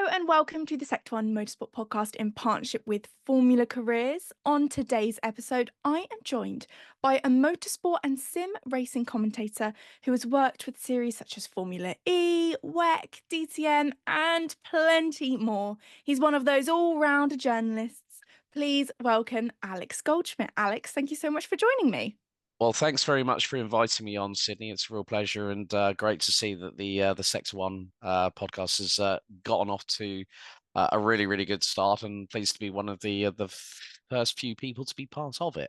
Hello and welcome to the Sector One Motorsport podcast in partnership with Formula Careers. On today's episode, I am joined by a motorsport and sim racing commentator who has worked with series such as Formula E, WEC, DTM, and plenty more. He's one of those all-round journalists. Please welcome Alex Goldschmidt. Alex, thank you so much for joining me. Well, thanks very much for inviting me on, Sydney. It's a real pleasure and great to see that the Sector One podcast has gotten off to a really good start, and pleased to be one of the first few people to be part of it.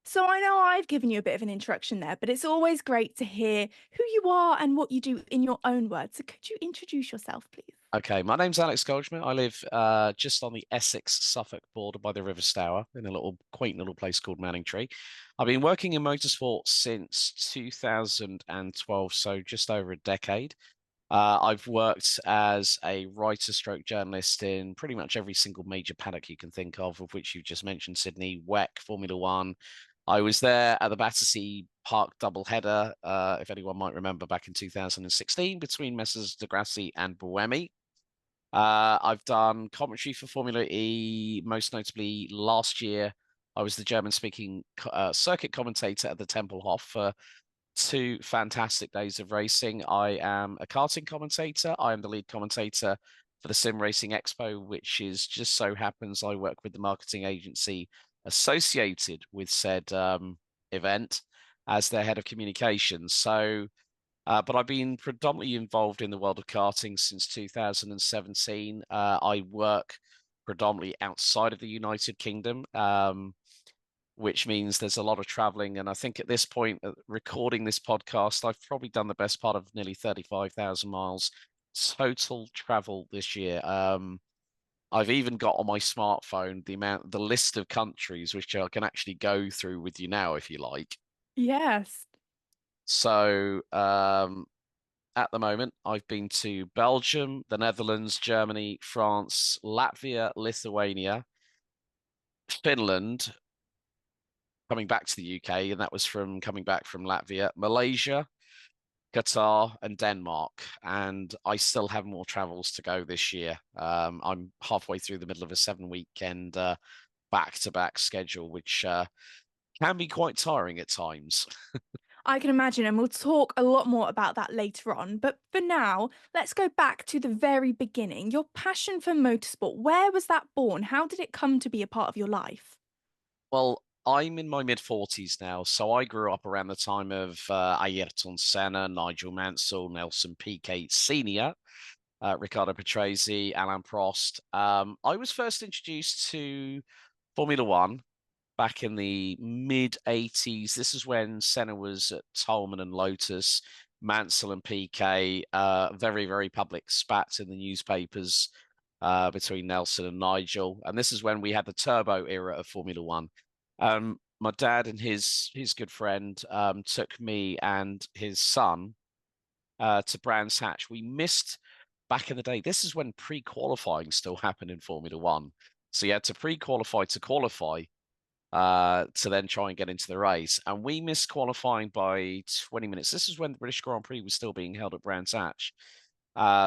So I know I've given you a bit of an introduction there, but it's always great to hear who you are and what you do in your own words. So could you introduce yourself, please? Okay, my name's Alex Goldschmidt. I live just on the Essex-Suffolk border by the River Stour in a little quaint little place called Manningtree. I've been working in motorsport since 2012, so just over a decade. I've worked as a writer stroke journalist in pretty much every single major paddock you can think of which you just mentioned, Sydney, WEC, Formula One. I was there at the Battersea Park doubleheader, if anyone might remember, back in 2016 between Messrs Degrassi and Buemi. I've done commentary for Formula E, most notably last year. I was the German-speaking circuit commentator at the Tempelhof for two fantastic days of racing. I am a karting commentator. I am the lead commentator for the Sim Racing Expo, which is just so happens I work with the marketing agency associated with said event as their head of communications. But I've been predominantly involved in the world of karting since 2017. I work predominantly outside of the United Kingdom. Which means there's a lot of traveling. And I think at this point, recording this podcast, I've probably done the best part of nearly 35,000 miles total travel this year. I've even got on my smartphone the list of countries which I can actually go through with you now, if you like. Yes. So at the moment, I've been to Belgium, the Netherlands, Germany, France, Latvia, Lithuania, Finland, coming back to the UK, and that was from coming back from Latvia, Malaysia, Qatar, and Denmark. And I still have more travels to go this year. I'm halfway through the middle of a 7 weekend back-to-back schedule, which can be quite tiring at times. I can imagine, and we'll talk a lot more about that later on. But for now, let's go back to the very beginning. Your passion for motorsport, where was that born? How did it come to be a part of your life? Well, I'm in my mid 40s now, so I grew up around the time of Ayrton Senna, Nigel Mansell, Nelson Piquet Sr., Riccardo Patrese, Alain Prost. I was first introduced to Formula One back in the mid 80s. This is when Senna was at Tolman and Lotus, Mansell and Piquet, very public spats in the newspapers between Nelson and Nigel. And this is when we had the turbo era of Formula One. My dad and his good friend took me and his son to Brands Hatch. We missed back in the day. This is when pre-qualifying still happened in Formula One. So you had to pre-qualify to qualify to then try and get into the race. And we missed qualifying by 20 minutes. This is when the British Grand Prix was still being held at Brands Hatch.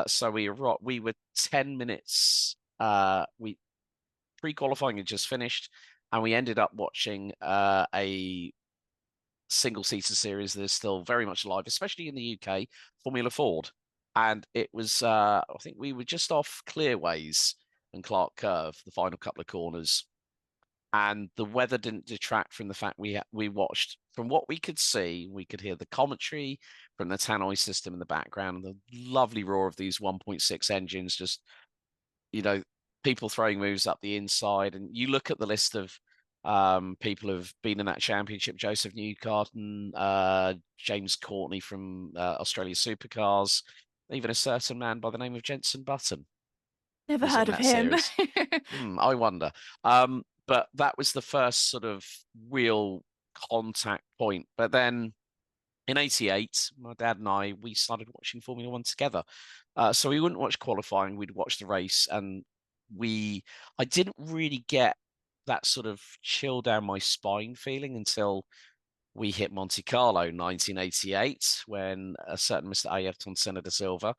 So we were 10 minutes. We pre-qualifying had just finished, and we ended up watching a single-seater series that is still very much alive, especially in the UK, Formula Ford. And it was, I think we were just off Clearways and Clark Curve, the final couple of corners. And the weather didn't detract from the fact we watched, from what we could see, we could hear the commentary from the tannoy system in the background, and the lovely roar of these 1.6 engines, just, you know, people throwing moves up the inside. And you look at the list of people who've been in that championship: Joseph Newgarden, James Courtney from Australia Supercars, even a certain man by the name of Jenson Button Never was in heard of that him. series. I wonder. But that was the first sort of real contact point. But then in '88, my dad and we started watching Formula One together. So we wouldn't watch qualifying, we'd watch the race. And I didn't really get that sort of chill down my spine feeling until we hit Monte Carlo 1988, when a certain Mr. Ayrton Senna da Silva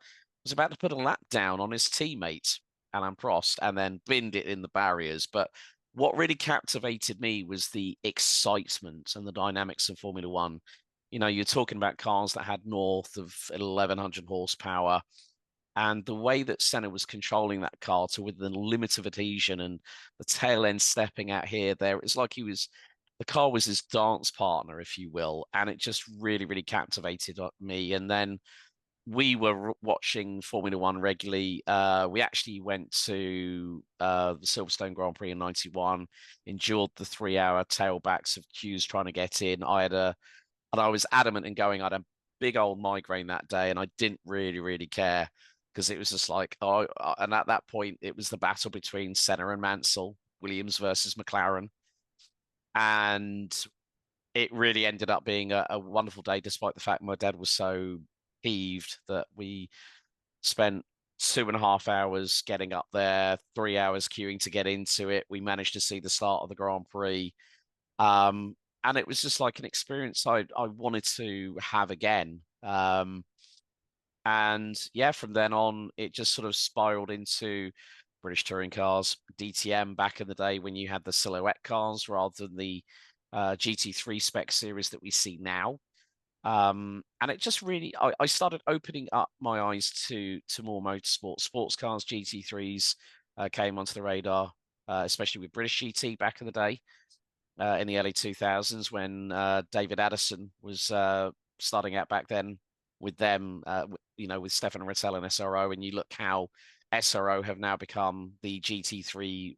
was about to put a lap down on his teammate. Alain Prost and then binned it in the barriers. But what really captivated me was the excitement and the dynamics of Formula One. You're talking about cars that had north of 1100 horsepower, and the way that Senna was controlling that car to within the limit of adhesion and the tail end stepping out here, there, it's like the car was his dance partner, if you will, and it just really, really captivated me. And then we were watching Formula One regularly. We actually went to the Silverstone Grand Prix in '91, endured the 3 hour tailbacks of queues trying to get in. And I was adamant in going. I had a big old migraine that day, and I didn't really, really care because it was just like, oh, and at that point, it was the battle between Senna and Mansell, Williams versus McLaren. And it really ended up being a wonderful day, despite the fact my dad was so peeved that we spent 2.5 hours getting up there, 3 hours queuing to get into it. We managed to see the start of the Grand Prix. And it was just like an experience I wanted to have again. And yeah, from then on, it just sort of spiraled into British touring cars, DTM back in the day when you had the silhouette cars rather than the GT3 spec series that we see now. And it just really, I started opening up my eyes to more motorsport. Sports cars, GT3s came onto the radar, especially with British GT back in the day, in the early 2000s when David Addison was starting out back then with them, with Stefan Rattel and SRO. And you look how SRO have now become the GT3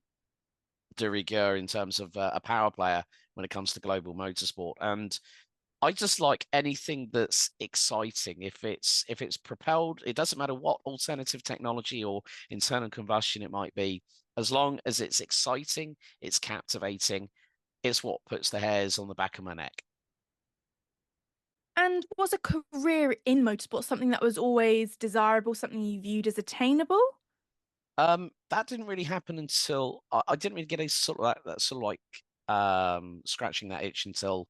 de rigueur in terms of a power player when it comes to global motorsport. And I just like anything that's exciting. If it's propelled, it doesn't matter what alternative technology or internal combustion it might be, as long as it's exciting, it's captivating, it's what puts the hairs on the back of my neck. And was a career in motorsport something that was always desirable, something you viewed as attainable? That didn't really happen until I didn't really get a sort of that sort of like scratching that itch until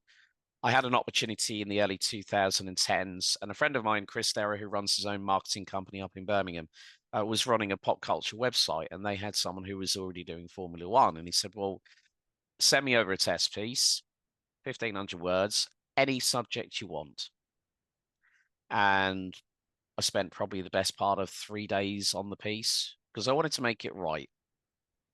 I had an opportunity in the early 2010s, and a friend of mine, Chris Thera, who runs his own marketing company up in Birmingham, was running a pop culture website, and they had someone who was already doing Formula One, and he said, "Well, send me over a test piece, 1,500 words, any subject you want." And I spent probably the best part of 3 days on the piece because I wanted to make it right.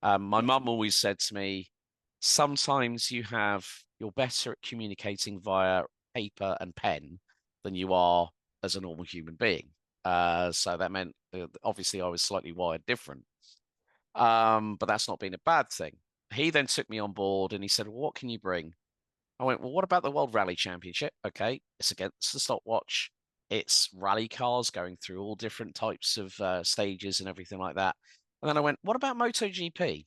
My Yeah. mum always said to me, sometimes you're better at communicating via paper and pen than you are as a normal human being. So that meant obviously I was slightly wired different. But that's not been a bad thing. He then took me on board and he said, well, what can you bring? I went, well, what about the World Rally Championship? Okay, it's against the stopwatch. It's rally cars going through all different types of stages and everything like that. And then I went, what about MotoGP? And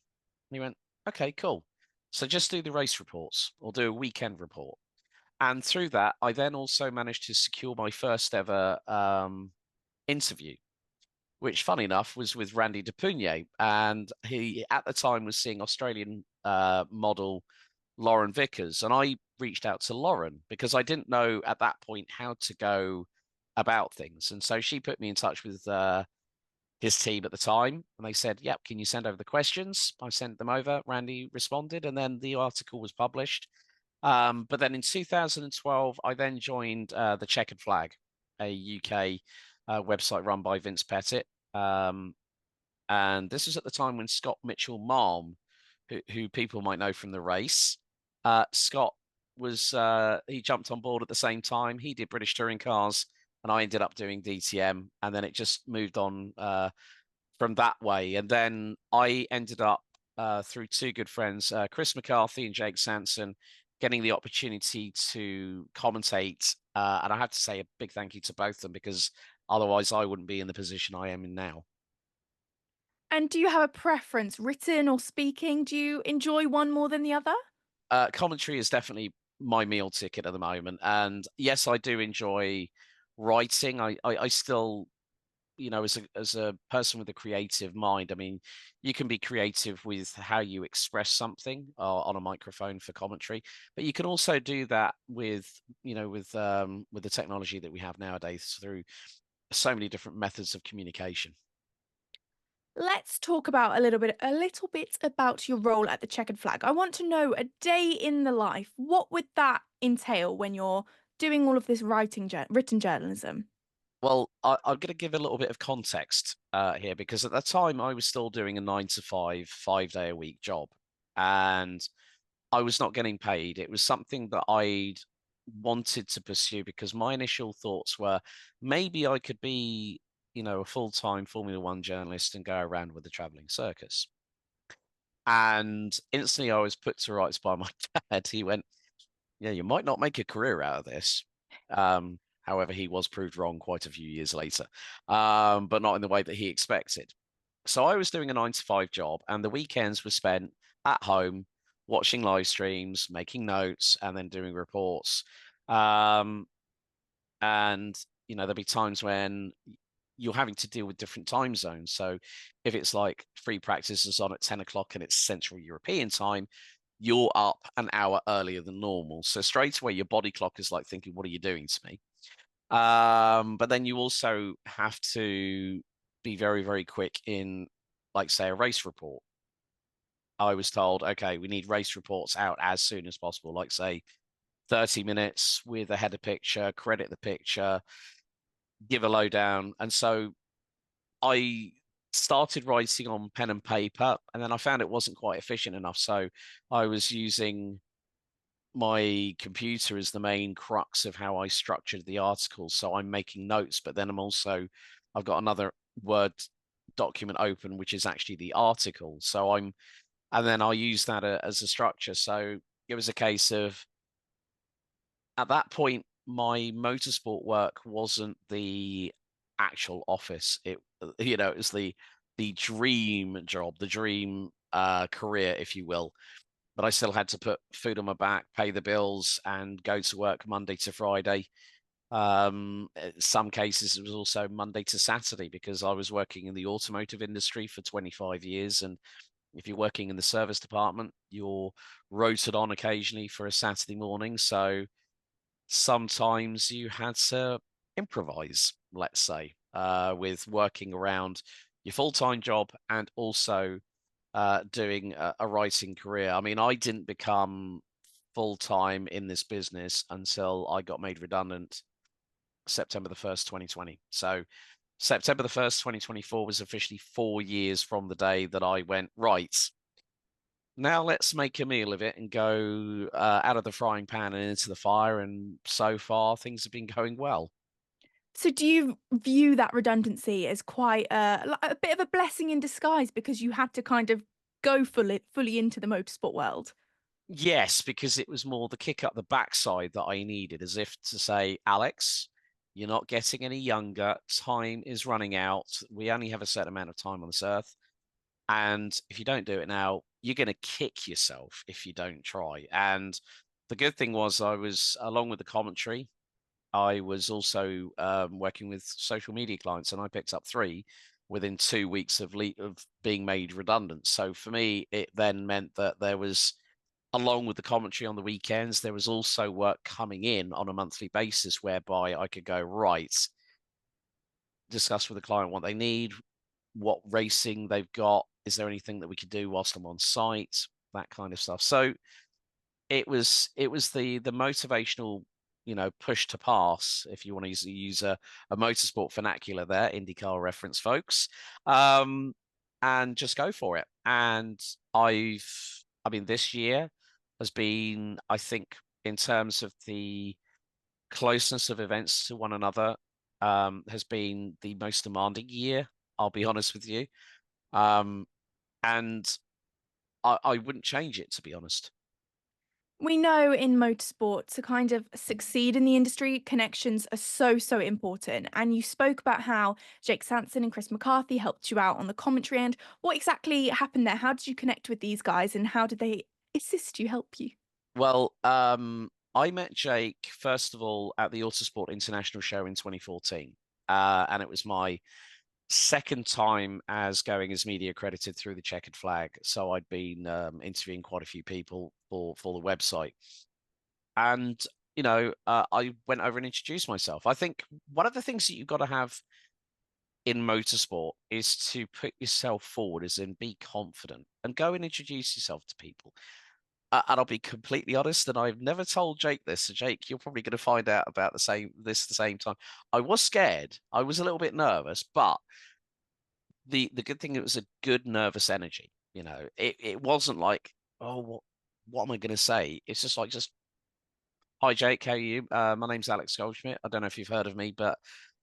he went, okay, cool. So just do the race reports or do a weekend report. And through that, I then also managed to secure my first ever interview, which, funny enough, was with Randy Depugne. And he, at the time, was seeing Australian model Lauren Vickers. And I reached out to Lauren because I didn't know at that point how to go about things. And so she put me in touch with his team at the time. And they said, yep, can you send over the questions? I sent them over. Randy responded. And then the article was published. But then in 2012, I then joined the Checkered Flag, a UK website run by Vince Pettit. And this was at the time when Scott Mitchell Malm, who people might know from the race, Scott was he jumped on board at the same time. He did British touring cars, and I ended up doing DTM, and then it just moved on from that way. And then I ended up through two good friends, Chris McCarthy and Jake Sanson, getting the opportunity to commentate. And I have to say a big thank you to both of them because otherwise I wouldn't be in the position I am in now. And do you have a preference, written or speaking? Do you enjoy one more than the other? Commentary is definitely my meal ticket at the moment. And yes, I do enjoy writing. I still, as a person with a creative mind, I mean, you can be creative with how you express something on a microphone for commentary, but you can also do that with the technology that we have nowadays through so many different methods of communication. Let's talk about a little bit about your role at the Checkered Flag. I want to know a day in the life. What would that entail when you're doing all of this written journalism? Well, I'm going to give a little bit of context here because at that time I was still doing a 9 to 5, 5 day a week job, and I was not getting paid. It was something that I'd wanted to pursue because my initial thoughts were maybe I could be, a full-time Formula One journalist and go around with the traveling circus. And instantly I was put to rights by my dad. He went, yeah, you might not make a career out of this. However, he was proved wrong quite a few years later, but not in the way that he expected. So I was doing a 9 to 5 job, and the weekends were spent at home watching live streams, making notes, and then doing reports. Um, and there'd be times when you're having to deal with different time zones. So if it's like free practice is on at 10 o'clock and it's Central European time, you're up an hour earlier than normal. So straight away, your body clock is like thinking, what are you doing to me? But then you also have to be very, very quick in, like, say, a race report. I was told, okay, we need race reports out as soon as possible, like, say, 30 minutes with a header picture, credit the picture, give a lowdown. And so I started writing on pen and paper, and then I found it wasn't quite efficient enough. So I was using my computer as the main crux of how I structured the article. So I'm making notes, but then I've got another Word document open, which is actually the article. And then I use that as a structure. So it was a case of, at that point, my motorsport work wasn't the actual office. It was the dream job, the dream career, if you will. But I still had to put food on my back, pay the bills, and go to work Monday to Friday. In some cases, it was also Monday to Saturday because I was working in the automotive industry for 25 years. And if you're working in the service department, you're rotated on occasionally for a Saturday morning. So sometimes you had to improvise, let's say, with working around your full-time job and also doing a writing career. I mean, I didn't become full-time in this business until I got made redundant September the 1st, 2020. So September the 1st, 2024 was officially 4 years from the day that I went, right, now let's make a meal of it and go out of the frying pan and into the fire. And so far, things have been going well. So do you view that redundancy as quite a bit of a blessing in disguise because you had to kind of go fully into the motorsport world? Yes, because it was more the kick up the backside that I needed, as if to say, Alex, you're not getting any younger. Time is running out. We only have a certain amount of time on this earth. And if you don't do it now, you're going to kick yourself if you don't try. And the good thing was, I was, along with the commentary, I was also working with social media clients, and I picked up three within 2 weeks of being made redundant. So for me, it then meant that there was, along with the commentary on the weekends, there was also work coming in on a monthly basis whereby I could go, right, discuss with the client what they need, what racing they've got, is there anything that we could do whilst I'm on site, that kind of stuff. So it was the motivational, push to pass, if you want to use a motorsport vernacular there, IndyCar reference, folks. Um, and just go for it. And I mean, this year has been, I think, in terms of the closeness of events to one another, has been the most demanding year. I'll be honest with you. Um, and I wouldn't change it, to be honest. We know in motorsport to kind of succeed in the industry, connections are so important. And you spoke about how Jake Sanson and Chris McCarthy helped you out on the commentary end. What exactly happened there? How did you connect with these guys and how did they assist you, help you? Well, I met Jake first of all at the Autosport International Show in 2014, and it was my second time as going as media accredited through the Checkered Flag. So I'd been interviewing quite a few people for the website, and I went over and introduced myself. I think one of the things that you've got to have in motorsport is to put yourself forward, as in be confident and go and introduce yourself to people. And I'll be completely honest, and I've never told Jake this. So Jake, you're probably going to find out about the same time. I was scared. I was a little bit nervous, but the good thing, it was a good nervous energy. It wasn't like, oh, what am I going to say? It's just like, just hi Jake, how are you? My name's Alex Goldschmidt. I don't know if you've heard of me, but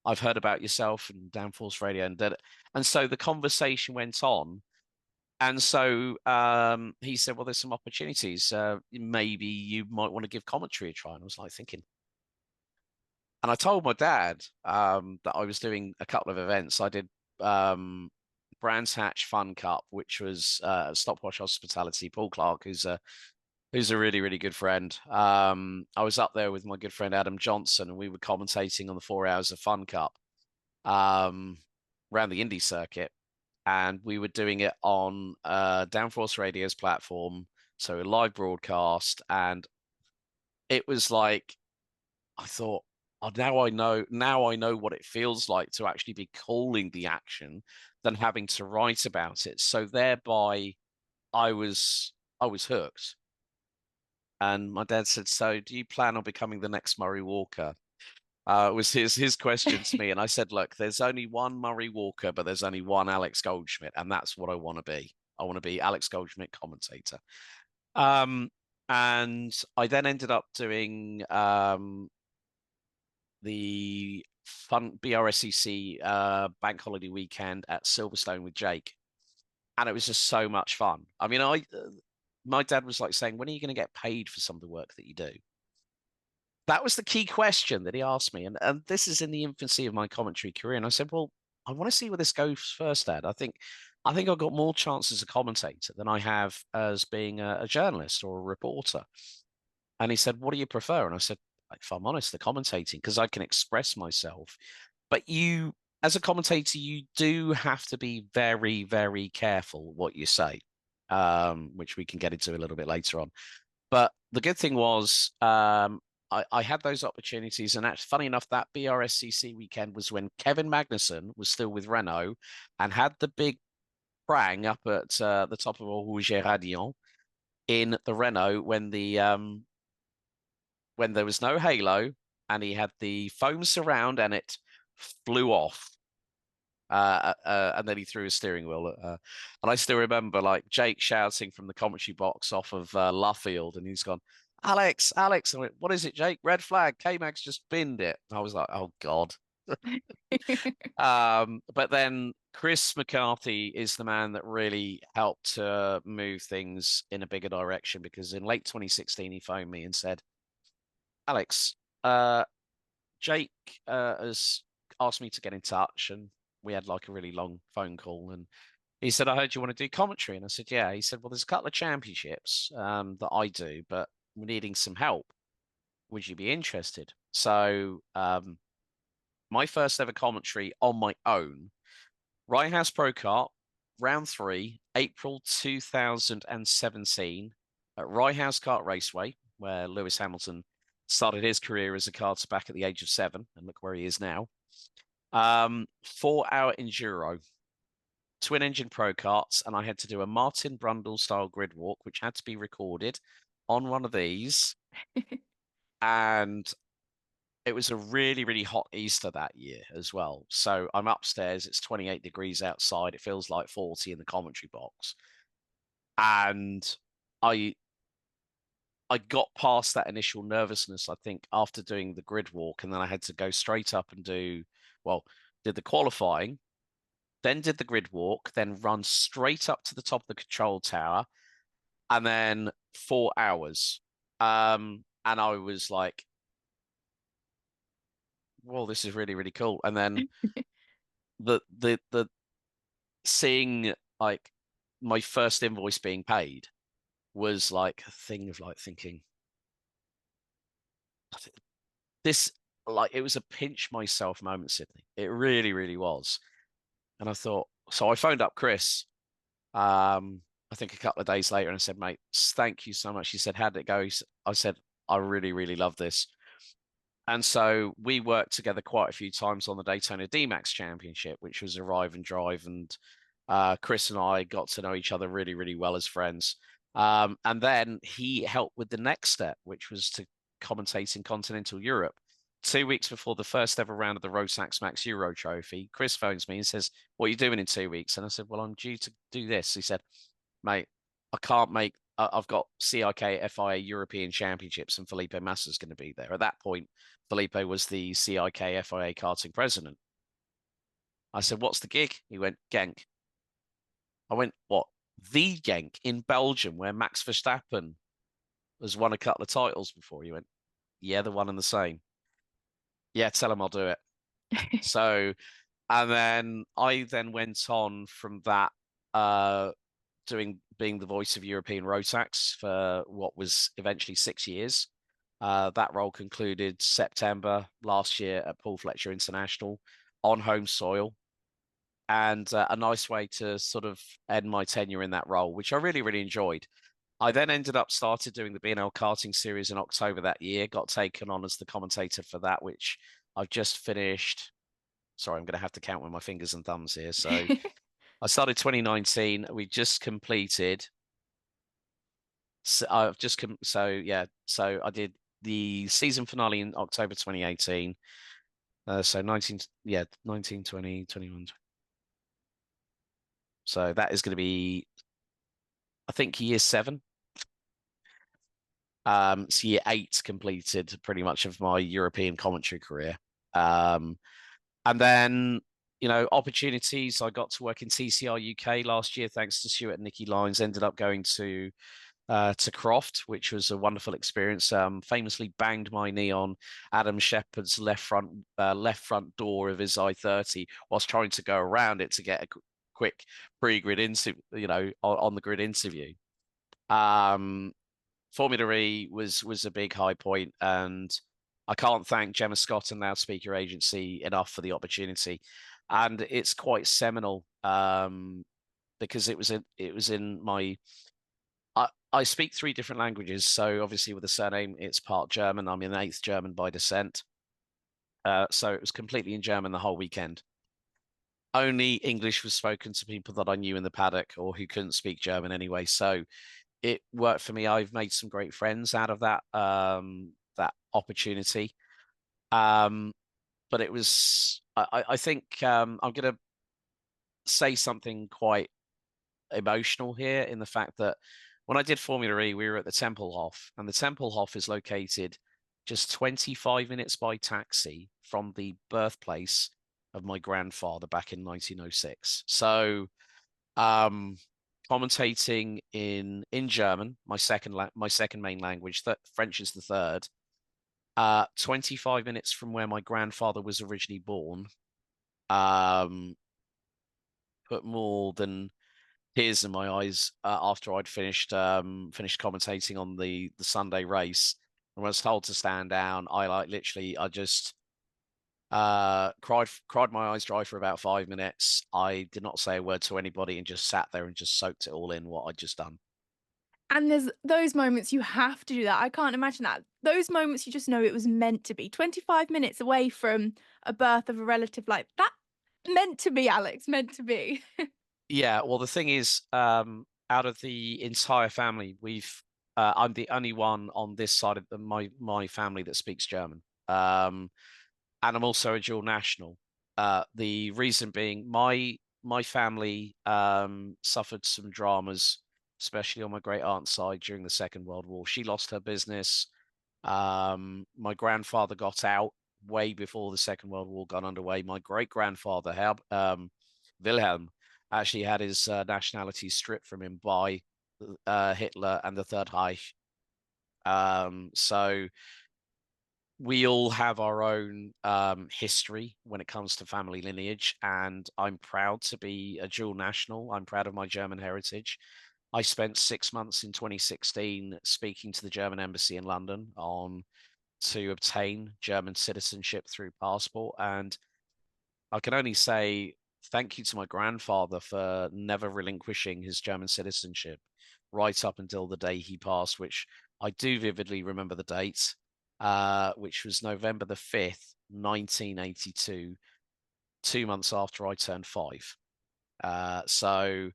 I've heard about yourself and Downforce Radio, and so the conversation went on. And so he said, well, there's some opportunities. Maybe you might want to give commentary a try. And I was like thinking, and I told my dad that I was doing a couple of events. I did Brands Hatch Fun Cup, which was Stopwatch Hospitality. Paul Clark, who's a really, really good friend. I was up there with my good friend Adam Johnson, and we were commentating on the 4 hours of Fun Cup around the Indy circuit. And we were doing it on Downforce Radio's platform, so a live broadcast. And it was like, I thought, oh, now I know what it feels like to actually be calling the action than having to write about it. So thereby, I was hooked. And my dad said, "So, do you plan on becoming the next Murray Walker?" Was his question to me, and I said, "Look, there's only one Murray Walker, but there's only one Alex Goldschmidt, and that's what I want to be. I want to be Alex Goldschmidt, commentator." Um, and I then ended up doing the fun BRSCC bank holiday weekend at Silverstone with Jake, and it was just so much fun. I mean, my dad was like saying, "When are you going to get paid for some of the work that you do?" That was the key question that he asked me. And this is in the infancy of my commentary career. And I said, well, I want to see where this goes first, Dad. I think I've got more chance as a commentator than I have as being a journalist or a reporter. And he said, what do you prefer? And I said, if I'm honest, the commentating, because I can express myself. But as a commentator, you do have to be very, very careful what you say, which we can get into a little bit later on. But the good thing was, I had those opportunities, and that's funny enough. That BRSCC weekend was when Kevin Magnussen was still with Renault and had the big prang up at the top of Rouge Radion in the Renault when there was no halo, and he had the foam surround and it flew off. And then he threw his steering wheel. And I still remember like Jake shouting from the commentary box off of Luffield, and he's gone, Alex, Alex. I went, what is it, Jake? Red flag. K-Mag's just binned it. I was like, oh God. But then Chris McCarthy is the man that really helped to move things in a bigger direction, because in late 2016, he phoned me and said, Alex, Jake has asked me to get in touch, and we had like a really long phone call, and he said, I heard you want to do commentary. And I said, yeah. He said, well, there's a couple of championships that I do, but we're needing some help. Would you be interested? So my first ever commentary on my own, Rye House Pro Kart, round 3, April 2017 at Rye House Kart Raceway, where Lewis Hamilton started his career as a karter back at the age of 7, and look where he is now. 4-hour enduro, twin engine pro karts, and I had to do a Martin Brundle style grid walk, which had to be recorded on one of these. And it was a really, really hot Easter that year as well. So I'm upstairs, it's 28 degrees outside, it feels like 40 in the commentary box. And I got past that initial nervousness, I think, after doing the grid walk, and then I had to go straight up and did the qualifying, then did the grid walk, then run straight up to the top of the control tower, and then 4 hours. And I was like, well, this is really, really cool. And then the seeing like my first invoice being paid was like a thing of like thinking, this, like, it was a pinch myself moment, Sydney. It really, really was. And I thought, so I phoned up Chris, I think a couple of days later, and I said, mate, thank you so much. He said, how did it go? I said, I really, really love this. And so we worked together quite a few times on the Daytona D-Max Championship, which was a Arrive and Drive. And Chris and I got to know each other really, really well as friends. And then he helped with the next step, which was to commentate in continental Europe. 2 weeks before the first ever round of the Rotax Max Euro Trophy, Chris phones me and says, "What are you doing in 2 weeks?" And I said, "Well, I'm due to do this." He said, "Mate, I can't make. I've got CIK FIA European Championships, and Felipe Massa's going to be there." At that point, Felipe was the CIK FIA karting president. I said, "What's the gig?" He went, "Genk." I went, "What? The Genk in Belgium, where Max Verstappen has won a couple of titles before?" He went, "Yeah, the one and the same." Yeah, tell him I'll do it. So, and then I then went on from that, being the voice of European Rotax for what was eventually 6 years. That role concluded September last year at Paul Fletcher International on home soil, and a nice way to sort of end my tenure in that role, which I really, really enjoyed. I then ended up started doing the B&L karting series in October that year, got taken on as the commentator for that, which I've just finished. Sorry, I'm going to have to count with my fingers and thumbs here. So I started 2019. We just completed. So I've just so yeah. So I did the season finale in October 2018. So 19, yeah, 19, 20, 21. So that is going to be, I think, year seven. So year eight completed pretty much of my European commentary career. Um, and then, opportunities. I got to work in TCR UK last year, thanks to Stuart and Nikki Lyons. Ended up going to Croft, which was a wonderful experience. Famously banged my knee on Adam Shepherd's left front door of his I-30 whilst trying to go around it to get a quick pre-grid interview, on the grid interview. Formula E was a big high point, and I can't thank Gemma Scott and Loudspeaker Agency enough for the opportunity. And it's quite seminal, because it was in my. I speak three different languages, so obviously with the surname, it's part German. I'm an eighth German by descent, so it was completely in German the whole weekend. Only English was spoken to people that I knew in the paddock or who couldn't speak German anyway. So it worked for me. I've made some great friends out of that opportunity. Um, but it was, I think, I'm going to say something quite emotional here in the fact that when I did Formula E, we were at the Tempelhof, and the Tempelhof is located just 25 minutes by taxi from the birthplace of my grandfather back in 1906. So, um, commentating in German, my second main language, that French is the third. 25 minutes from where my grandfather was originally born. Um, put more than tears in my eyes after I'd finished commentating on the Sunday race and was told to stand down. I just cried my eyes dry for about 5 minutes. I did not say a word to anybody and just sat there and just soaked it all in what I'd just done. And there's those moments you have to do that. I can't imagine that. Those moments you just know it was meant to be. 25 minutes away from a birth of a relative like that. Meant to be, Alex, meant to be. Yeah, well, the thing is, out of the entire family, I'm the only one on this side of my family that speaks German. And I'm also a dual national. The reason being, my family suffered some dramas, especially on my great aunt's side during the Second World War. She lost her business. My grandfather got out way before the Second World War got underway. My great grandfather, Wilhelm, actually had his nationality stripped from him by Hitler and the Third Reich. So we all have our own history when it comes to family lineage, and I'm proud to be a dual national. I'm proud of my German heritage. I spent 6 months in 2016 speaking to the German embassy in London to obtain German citizenship through passport, and I can only say thank you to my grandfather for never relinquishing his German citizenship right up until the day he passed, which I do vividly remember the date. which was November the 5th, 1982, 2 months after I turned 5. So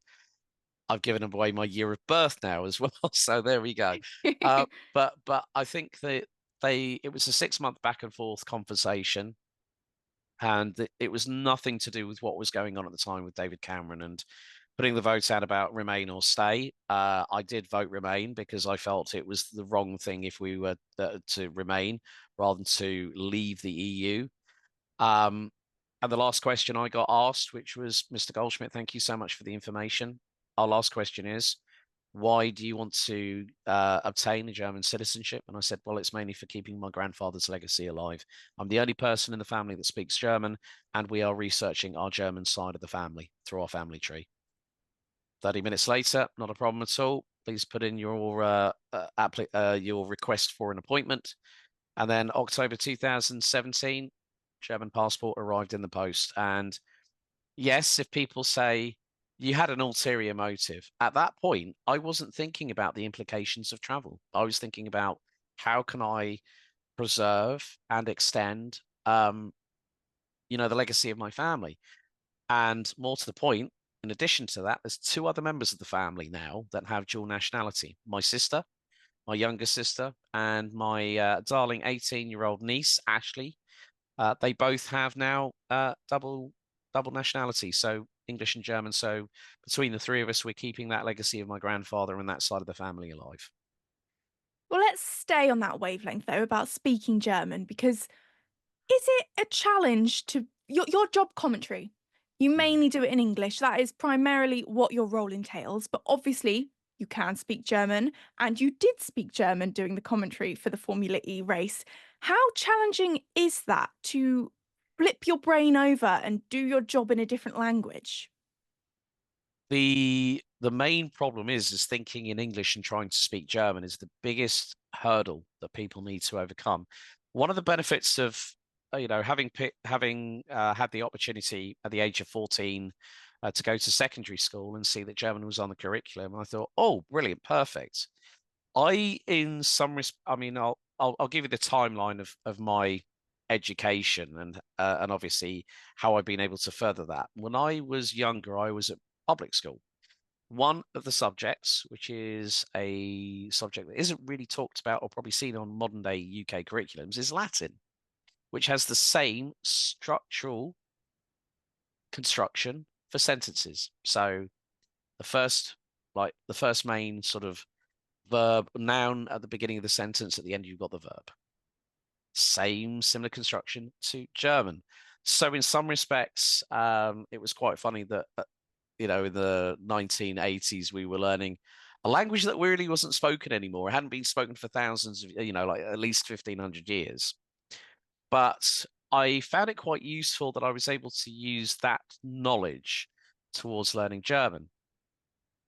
I've given away my year of birth now as well. So there we go. But I think that it was a 6 month back and forth conversation, and it was nothing to do with what was going on at the time with David Cameron and putting the vote out about remain or stay. I did vote remain because I felt it was the wrong thing if we were to remain rather than to leave the EU. Um, and the last question I got asked, which was, Mr. Goldschmidt, thank you so much for the information. Our last question is, why do you want to obtain a German citizenship? And I said, well, it's mainly for keeping my grandfather's legacy alive. I'm the only person in the family that speaks German, and we are researching our German side of the family through our family tree. 30 minutes later, not a problem at all. Please put in your request for an appointment. And then October 2017, German passport arrived in the post. And yes, if people say you had an ulterior motive, at that point, I wasn't thinking about the implications of travel. I was thinking about how can I preserve and extend, the legacy of my family. And more to the point, in addition to that, there's two other members of the family now that have dual nationality. My sister, my younger sister, and my darling 18-year-old niece, Ashley. They both have now double nationality, so English and German. So between the three of us, we're keeping that legacy of my grandfather and that side of the family alive. Well, let's stay on that wavelength though about speaking German because is it a challenge to your job commentary? You Mm. mainly do it in English. That is primarily what your role entails, but obviously you can speak German and you did speak German during the commentary for the Formula E race. How challenging is that to flip your brain over and do your job in a different language? The main problem is thinking in English and trying to speak German is the biggest hurdle that people need to overcome. One of the benefits of having had the opportunity at the age of 14 to go to secondary school and see that German was on the curriculum, I thought, oh, brilliant, perfect. In some I mean, I'll give you the timeline of my education and obviously how I've been able to further that. When I was younger, I was at public school. One of the subjects, which is a subject that isn't really talked about or probably seen on modern day UK curriculums, is Latin, which has the same structural construction for sentences. So the first main sort of verb, noun at the beginning of the sentence, at the end, you've got the verb. Similar construction to German. So in some respects, it was quite funny that in the 1980s, we were learning a language that really wasn't spoken anymore. It hadn't been spoken for thousands of, like at least 1500 years. But I found it quite useful that I was able to use that knowledge towards learning German.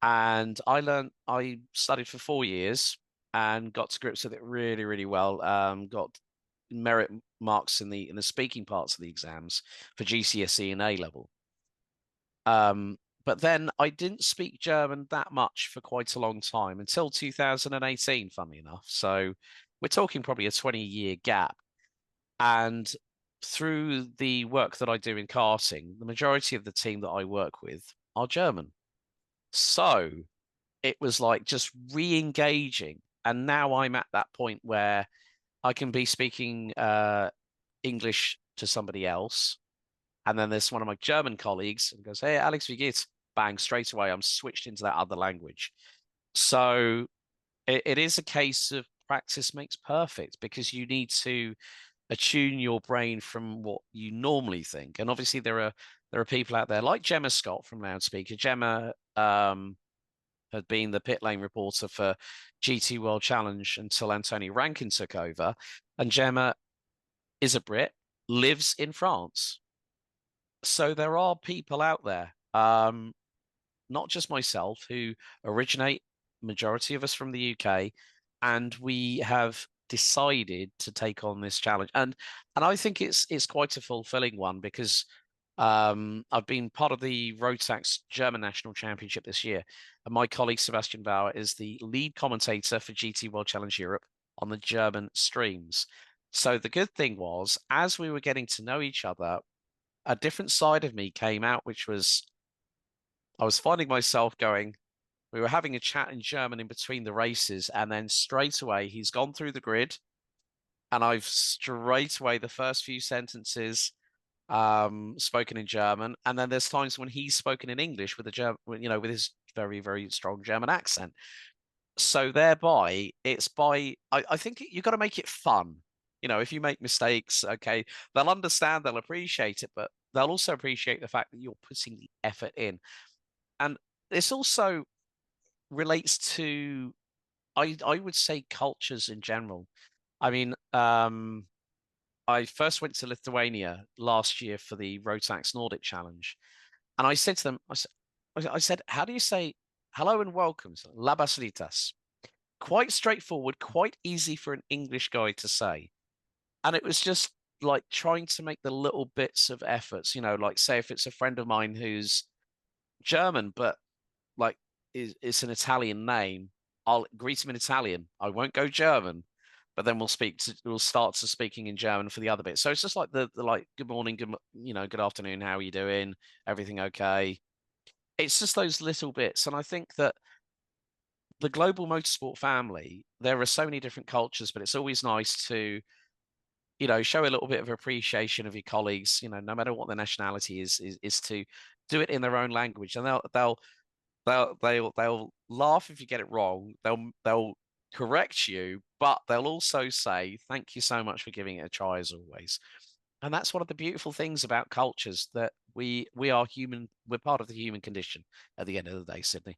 And I studied for 4 years and got to grips with it really, really well. Got merit marks in the speaking parts of the exams for GCSE and A level. But then I didn't speak German that much for quite a long time until 2018, funnily enough. So we're talking probably a 20-year gap. And through the work that I do in karting, the majority of the team that I work with are German. So it was like just re-engaging. And now I'm at that point where I can be speaking English to somebody else. And then there's one of my German colleagues and goes, hey, Alex, wie geht's? Bang, straight away, I'm switched into that other language. So it is a case of practice makes perfect because you need to attune your brain from what you normally think. And obviously there are people out there like Gemma Scott from Loudspeaker. Gemma had been the pit lane reporter for GT World Challenge until Anthony Rankin took over. And Gemma is a Brit, lives in France. So there are people out there, not just myself, who originate, majority of us from the UK, and we have decided to take on this challenge. And I think it's quite a fulfilling one because I've been part of the Rotax German National Championship this year, and my colleague Sebastian Bauer is the lead commentator for GT World Challenge Europe on the German streams. So the good thing was, as we were getting to know each other, a different side of me came out, which was I was finding myself going, we were having a chat in German in between the races, and then straight away he's gone through the grid, and I've straight away the first few sentences spoken in German, and then there's times when he's spoken in English with a German, with his very, very strong German accent. So thereby, I think you've got to make it fun. If you make mistakes, okay, they'll understand, they'll appreciate it, but they'll also appreciate the fact that you're putting the effort in. And this also relates to, I would say, cultures in general. I mean, I first went to Lithuania last year for the Rotax Nordic Challenge, and I said to them, I said, how do you say hello and welcome? Labas rytas. Quite straightforward, quite easy for an English guy to say. And it was just like trying to make the little bits of efforts, like say if it's a friend of mine who's German, but like it's an Italian name, I'll greet him in Italian. I won't go German, but then we'll start to speaking in German for the other bit. So it's just like the like good morning, good afternoon, how are you doing? Everything okay? It's just those little bits. And I think that the global motorsport family, there are so many different cultures, but it's always nice to, show a little bit of appreciation of your colleagues, no matter what their nationality is to do it in their own language. And they'll laugh if you get it wrong. They'll correct you, but they'll also say, thank you so much for giving it a try as always. And that's one of the beautiful things about cultures, that we are human, we're part of the human condition at the end of the day, Sydney.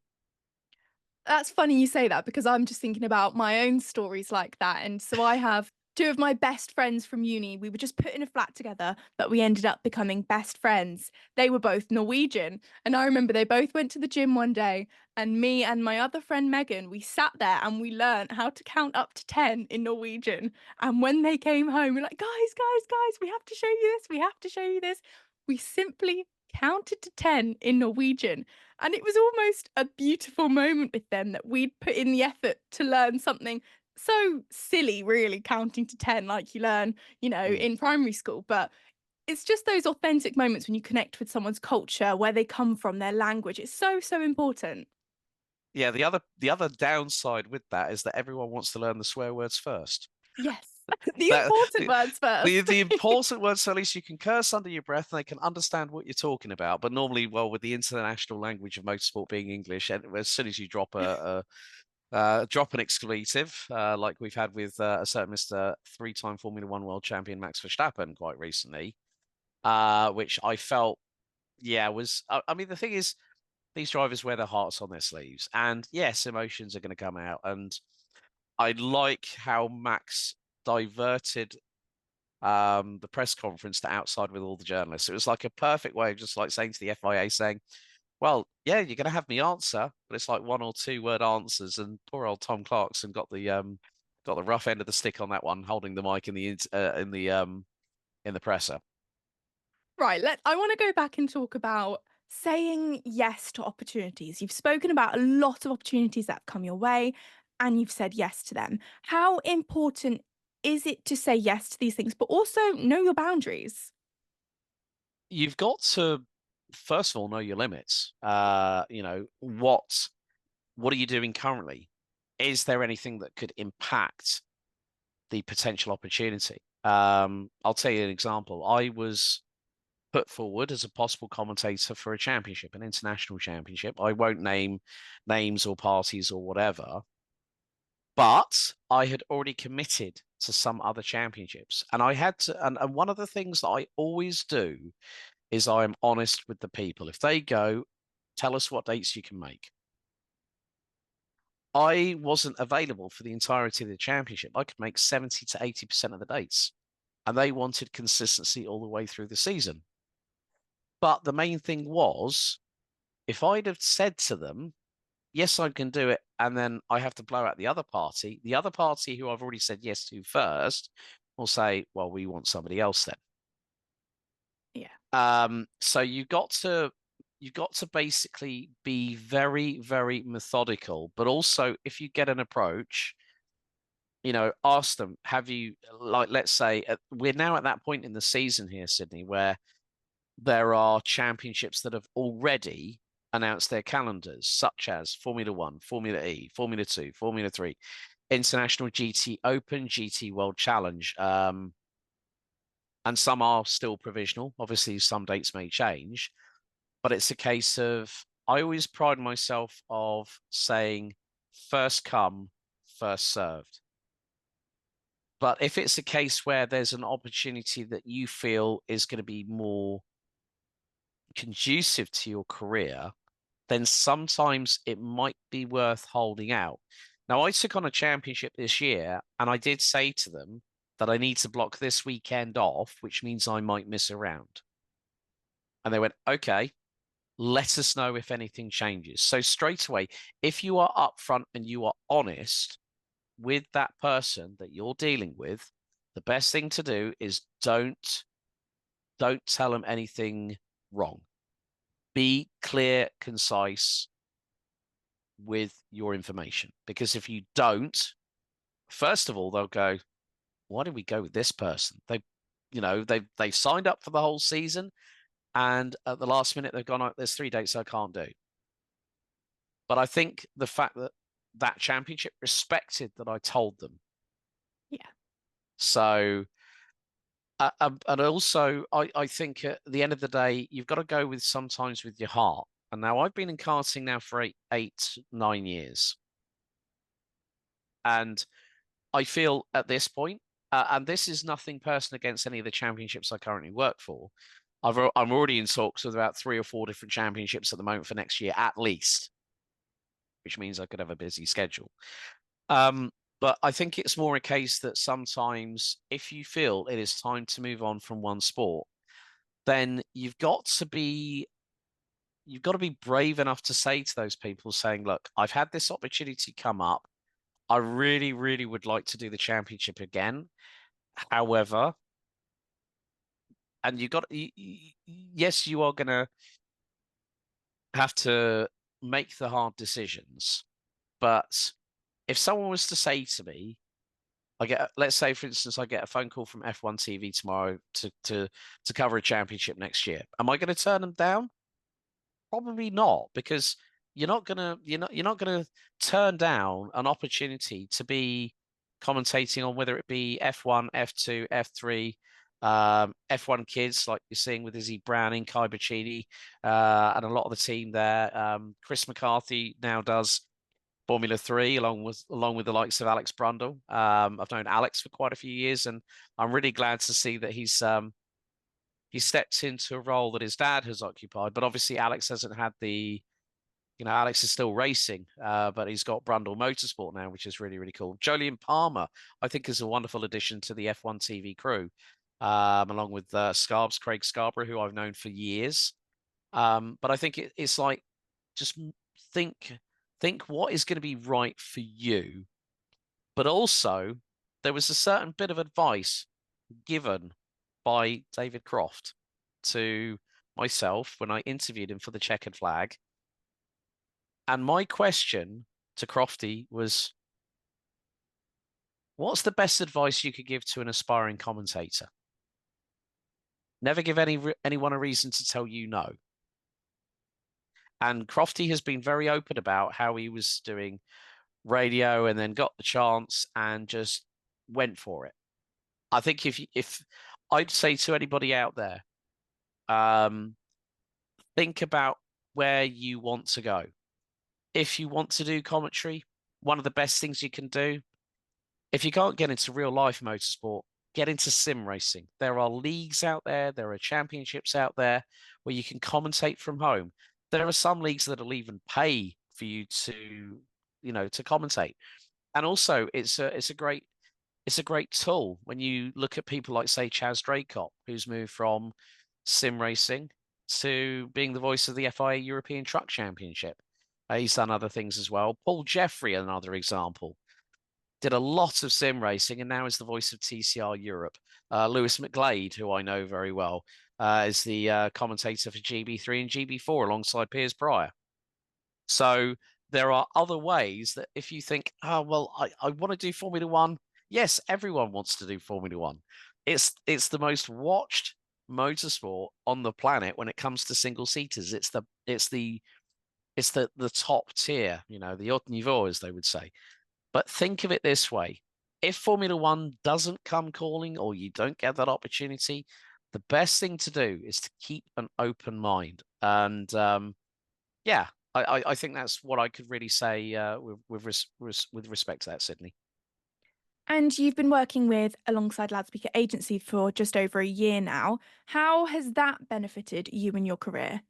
That's funny you say that because I'm just thinking about my own stories like that. And so I have two of my best friends from uni. We were just put in a flat together, but we ended up becoming best friends. They were both Norwegian. And I remember they both went to the gym one day, and me and my other friend Megan, we sat there and we learned how to count up to 10 in Norwegian. And when they came home, we're like, guys, we have to show you this. We have to show you this. We simply counted to 10 in Norwegian. And it was almost a beautiful moment with them that we'd put in the effort to learn something so silly, really, counting to 10, like you learn, Mm. in primary school. But it's just those authentic moments when you connect with someone's culture, where they come from, their language. It's so, so important. Yeah, the other downside with that is that everyone wants to learn the swear words first. Yes. The That important the, words the first. the important words, so at least you can curse under your breath and they can understand what you're talking about. But normally, well, with the international language of motorsport being English, and as soon as you drop an expletive, like we've had with a certain Mr. Three-time Formula One world champion Max Verstappen quite recently, which I felt, yeah, was. I mean, the thing is, these drivers wear their hearts on their sleeves, and yes, emotions are going to come out. And I like how Max diverted the press conference to outside with all the journalists. It was like a perfect way of just like saying to the FIA, saying, well, yeah, you're going to have me answer, but it's like one or two word answers. And poor old Tom Clarkson got the rough end of the stick on that one, holding the mic in the presser. Right, I want to go back and talk about saying yes to opportunities. You've spoken about a lot of opportunities that have come your way, and you've said yes to them. How important is it to say yes to these things, but also know your boundaries? You've got to first of all know your limits. What are you doing currently? Is there anything that could impact the potential opportunity? I'll tell you an example. I was put forward as a possible commentator for a championship, an international championship. I won't name names or parties or whatever, but I had already committed to some other championships. And I had to, and one of the things that I always do is I am honest with the people. If they go, tell us what dates you can make. I wasn't available for the entirety of the championship. I could make 70 to 80% of the dates. And they wanted consistency all the way through the season. But the main thing was, if I'd have said to them, yes, I can do it, and then I have to blow out the other party who I've already said yes to first will say, well, we want somebody else then. Yeah. So you've got to basically be very, very methodical, but also if you get an approach, ask them, have you, like, let's say, we're now at that point in the season here, Sydney, where there are championships that have already announced their calendars, such as Formula One, Formula E, Formula Two, Formula Three, International GT Open, GT World Challenge. And some are still provisional. Obviously, some dates may change, but it's a case of I always pride myself of saying first come, first served. But if it's a case where there's an opportunity that you feel is going to be more conducive to your career, then sometimes it might be worth holding out. Now, I took on a championship this year, and I did say to them that I need to block this weekend off, which means I might miss a round. And they went, okay, let us know if anything changes. So straight away, if you are upfront and you are honest with that person that you're dealing with, the best thing to do is don't tell them anything wrong. Be clear, concise with your information. Because if you don't, first of all, they'll go, why did we go with this person? They've signed up for the whole season, and at the last minute they've gone, oh, there's 3 dates I can't do. But I think the fact that that championship respected that I told them. Yeah. So, and also, I think at the end of the day, you've got to go with sometimes with your heart. And now I've been in karting now for 9 years. And I feel at this point, and this is nothing personal against any of the championships I currently work for. I'm already in talks with about 3 or 4 different championships at the moment for next year, at least, which means I could have a busy schedule. But I think it's more a case that sometimes if you feel it is time to move on from one sport, then you've got to be brave enough to say to those people saying, look, I've had this opportunity come up. I really, really would like to do the championship again. However, and yes, you are going to have to make the hard decisions. But if someone was to say to me, let's say, for instance, I get a phone call from F1 TV tomorrow to cover a championship next year. Am I going to turn them down? Probably not, because you're not gonna turn down an opportunity to be commentating on whether it be F1, F2, F3, F1 kids like you're seeing with Izzy Browning, Kai Bacchini, and a lot of the team there. Chris McCarthy now does Formula 3 along with the likes of Alex Brundle. I've known Alex for quite a few years, and I'm really glad to see that he stepped into a role that his dad has occupied. But obviously, Alex hasn't had Alex is still racing, but he's got Brundle Motorsport now, which is really, really cool. Jolyon Palmer, I think, is a wonderful addition to the F1 TV crew, along with Craig Scarborough, who I've known for years. But I think it's like, just think what is going to be right for you. But also, there was a certain bit of advice given by David Croft to myself when I interviewed him for the checkered flag. And my question to Crofty was, what's the best advice you could give to an aspiring commentator? Never give anyone a reason to tell you no. And Crofty has been very open about how he was doing radio and then got the chance and just went for it. I think if I'd say to anybody out there, think about where you want to go. If you want to do commentary, one of the best things you can do, if you can't get into real life motorsport, get into sim racing. There are leagues out there, there are championships out there where you can commentate from home. There are some leagues that'll even pay for you to commentate. And also it's a great tool when you look at people like, say, Chaz Draycott, who's moved from sim racing to being the voice of the FIA European Truck Championship. He's done other things as well. Paul Jeffrey, another example, did a lot of sim racing and now is the voice of TCR Europe. Lewis McGlade, who I know very well, is the commentator for GB3 and GB4 alongside Piers Pryor. So there are other ways that if you think, oh, well, I want to do Formula One, Yes, everyone wants to do Formula One. It's the most watched motorsport on the planet when it comes to single seaters. It's the top tier, the haut niveau, as they would say. But think of it this way: if Formula One doesn't come calling, or you don't get that opportunity, the best thing to do is to keep an open mind. And yeah, I think that's what I could really say with respect to that, Sydney. And you've been working with alongside Loudspeaker Agency for just over a year now. How has that benefited you in your career?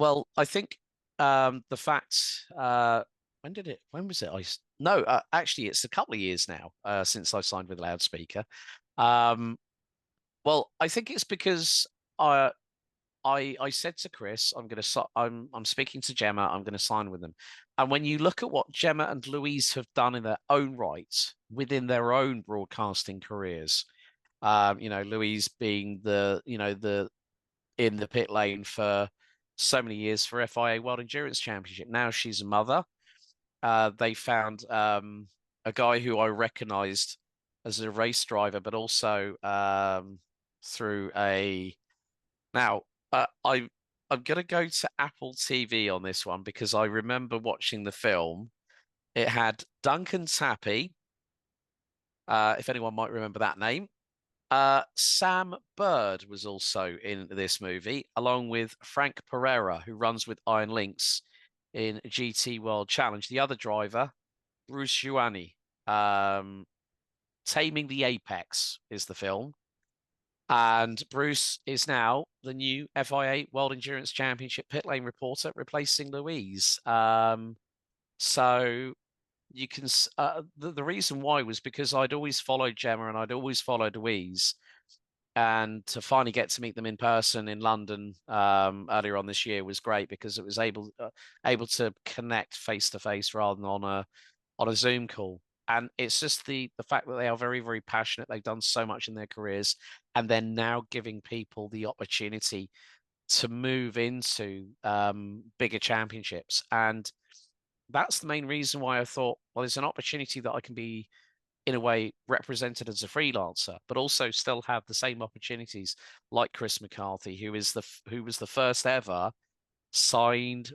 Well, I think the fact when was it? No, actually, it's a couple of years now since I signed with Loudspeaker. Um, well, I think it's because I said to Chris, I'm speaking to Gemma, I'm going to sign with them. And when you look at what Gemma and Louise have done in their own right within their own broadcasting careers, Louise being the in the pit lane for so many years for FIA World Endurance Championship. Now she's a mother. They found a guy who I recognized as a race driver, but also through a now, I'm gonna go to Apple TV on this one because I remember watching the film. It had Duncan Tappy, if anyone might remember that name. Sam Bird was also in this movie, along with Frank Pereira, who runs with Iron Lynx in GT World Challenge. The other driver, Bruce Juani. Um, Taming the Apex is the film. And Bruce is now the new FIA World Endurance Championship pit lane reporter, replacing Louise. So you can the reason why was because I'd always followed Gemma and I'd always followed Louise, and to finally get to meet them in person in London earlier on this year was great because it was able to connect face to face rather than on a Zoom call. And it's just the fact that they are very, very passionate. They've done so much in their careers, and they're now giving people the opportunity to move into bigger championships. And that's the main reason why I thought, well, there's an opportunity that I can be, in a way, represented as a freelancer, but also still have the same opportunities like Chris McCarthy, who was the first ever signed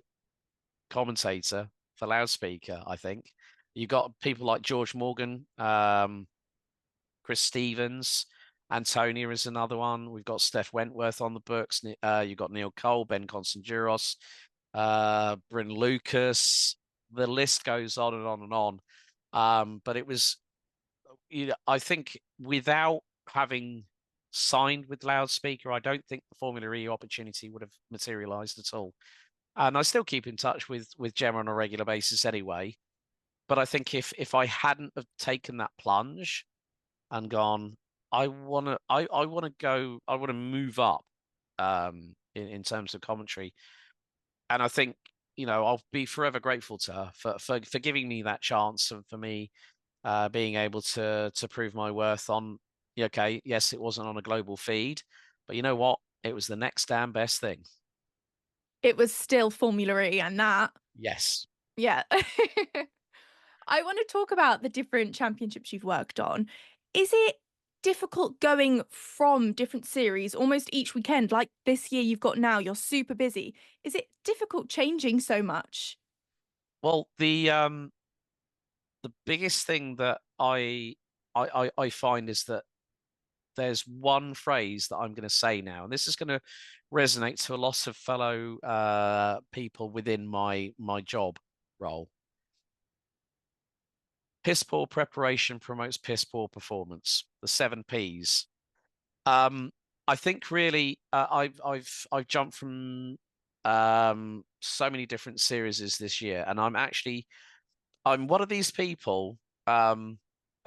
commentator for Loudspeaker, I think. You got people like George Morgan, Chris Stevens, Antonia is another one. We've got Steph Wentworth on the books. You've got Neil Cole, Ben Constanduros, Bryn Lucas. The list goes on and on and on. But it was, I think, without having signed with Loudspeaker, I don't think the Formula E opportunity would have materialized at all. And I still keep in touch with Gemma on a regular basis anyway. But I think if I hadn't have taken that plunge and gone, I wanna move up in terms of commentary. And I think, I'll be forever grateful to her for giving me that chance and for me being able to prove my worth on, yeah, okay, yes, it wasn't on a global feed, but you know what? It was the next damn best thing. It was still Formula E and that. Yes. Yeah. I want to talk about the different championships you've worked on. Is it difficult going from different series almost each weekend? Like this year you've got now, you're super busy. Is it difficult changing so much? Well, the biggest thing that I find is that there's one phrase that I'm going to say now, and this is going to resonate to a lot of fellow people within my job role. Piss poor preparation promotes piss poor performance. The 7 Ps. Um, I think really I've jumped from so many different series this year, and I'm one of these people that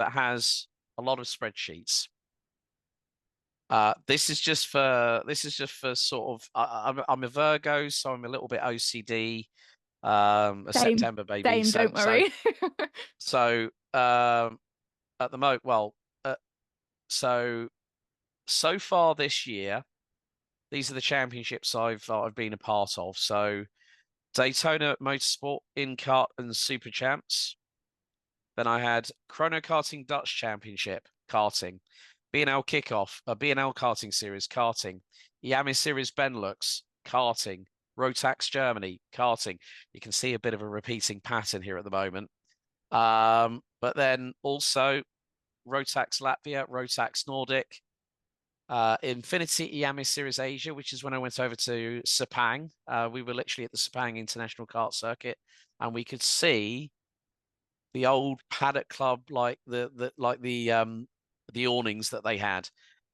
has a lot of spreadsheets. This is just for sort of I'm a Virgo, so I'm a little bit OCD, a Same, September baby. same, So don't so worry. so at the moment, so so far this year, these are the championships I've been a part of. So Daytona Motorsport in kart and Super Champs, Then I had Chrono Karting Dutch Championship karting, B&L Kickoff, B&L Karting Series karting, Yami Series Benelux karting, Rotax Germany karting. You can see a bit of a repeating pattern here at the moment. But then also Rotax Latvia, Rotax Nordic, Infinity Yami Series Asia, which is when I went over to Sepang. We were literally at the Sepang International Kart Circuit, and we could see the old paddock club, like the awnings that they had.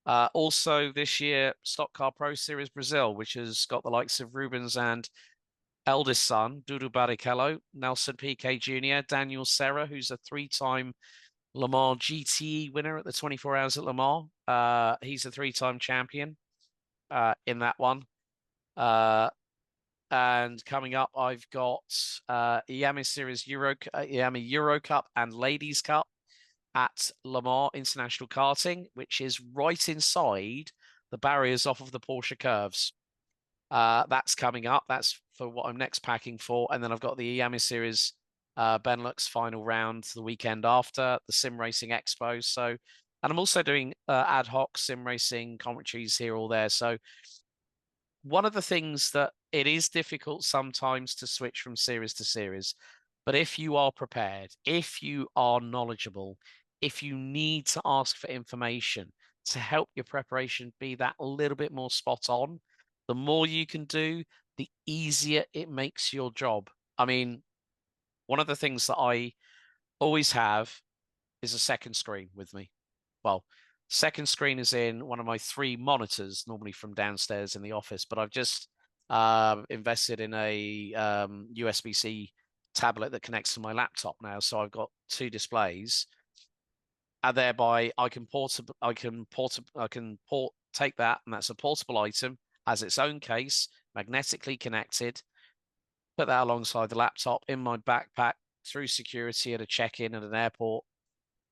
Also this year, Stock Car Pro Series Brazil, which has got the likes of Rubens and eldest son, Dudu Barrichello, Nelson Piquet Jr., Daniel Serra, who's a three-time Le Mans GTE winner at the 24 Hours at Le Mans. He's a three-time champion in that one. And coming up, I've got Yami Series Yami Euro Cup and Ladies Cup at Le Mans International Karting, which is right inside the barriers off of the Porsche curves. That's coming up. That's for what I'm next packing for. And then I've got the Yami Series Benelux final round the weekend after the Sim Racing Expo. So, and I'm also doing ad hoc sim racing commentaries here or there. So, one of the things that it is difficult sometimes to switch from series to series, but if you are prepared, if you are knowledgeable, if you need to ask for information to help your preparation be that little bit more spot on, the more you can do, the easier it makes your job. I mean, one of the things that I always have is a second screen with me. Well, second screen is in one of my three monitors, normally from downstairs in the office, but I've just invested in a USB-C tablet that connects to my laptop now. So I've got two displays, and thereby take that, and that's a portable item, has its own case, magnetically connected, put that alongside the laptop in my backpack through security at a check-in at an airport,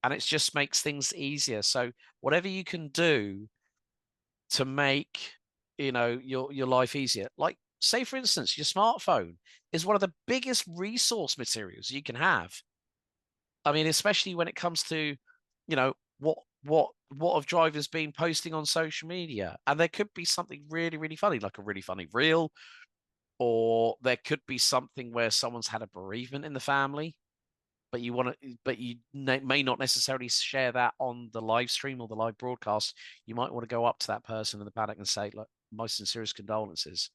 and it just makes things easier. So whatever you can do to make your life easier, like say for instance, your smartphone is one of the biggest resource materials you can have. I mean, especially when it comes to, what have drivers been posting on social media, and there could be something really, really funny, like a really funny reel, or there could be something where someone's had a bereavement in the family, but you may not necessarily share that on the live stream or the live broadcast. You might want to go up to that person in the paddock and say, "Look, my sincerest condolences."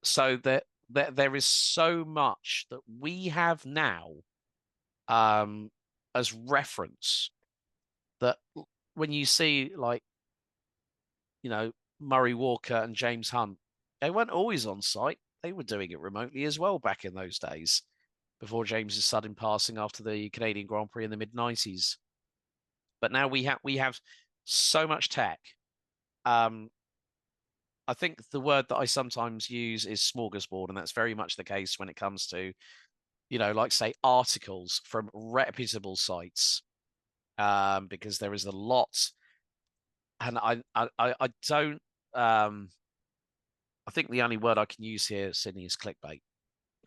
So that there is so much that we have now as reference, that when you see, like, Murray Walker and James Hunt, they weren't always on site. They were doing it remotely as well back in those days, before James's sudden passing after the Canadian Grand Prix in the mid-90s. But now we have so much tech. I think the word that I sometimes use is smorgasbord, and that's very much the case when it comes to, like say articles from reputable sites, because there is a lot, and I don't. I think the only word I can use here, Sydney, is clickbait.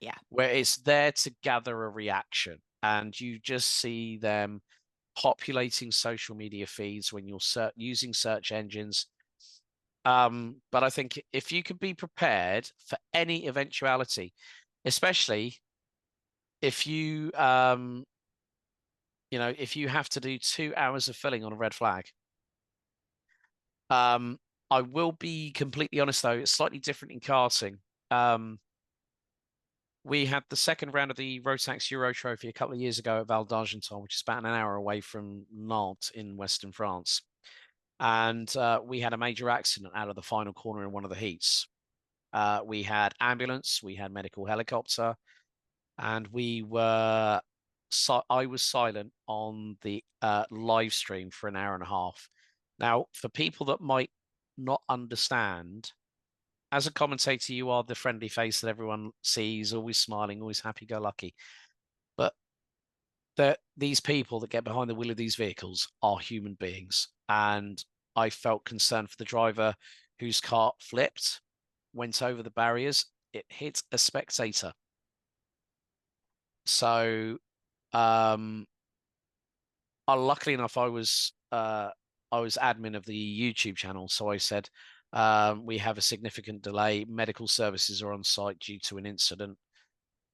Yeah. Where it's there to gather a reaction, and you just see them populating social media feeds when you're using search engines. But I think if you can be prepared for any eventuality, especially if if you have to do 2 hours of filling on a red flag. I will be completely honest though, it's slightly different in karting. We had the second round of the Rotax Euro Trophy a couple of years ago at Val d'Argenton, which is about an hour away from Nantes in Western France. And we had a major accident out of the final corner in one of the heats. We had ambulance, we had medical helicopter, and I was silent on the live stream for an hour and a half. Now, for people that might not understand, as a commentator, you are the friendly face that everyone sees, always smiling, always happy-go-lucky. But these people that get behind the wheel of these vehicles are human beings. And I felt concerned for the driver whose car flipped, went over the barriers. It hit a spectator. So luckily enough, I was admin of the YouTube channel, so I said we have a significant delay. Medical services are on site due to an incident.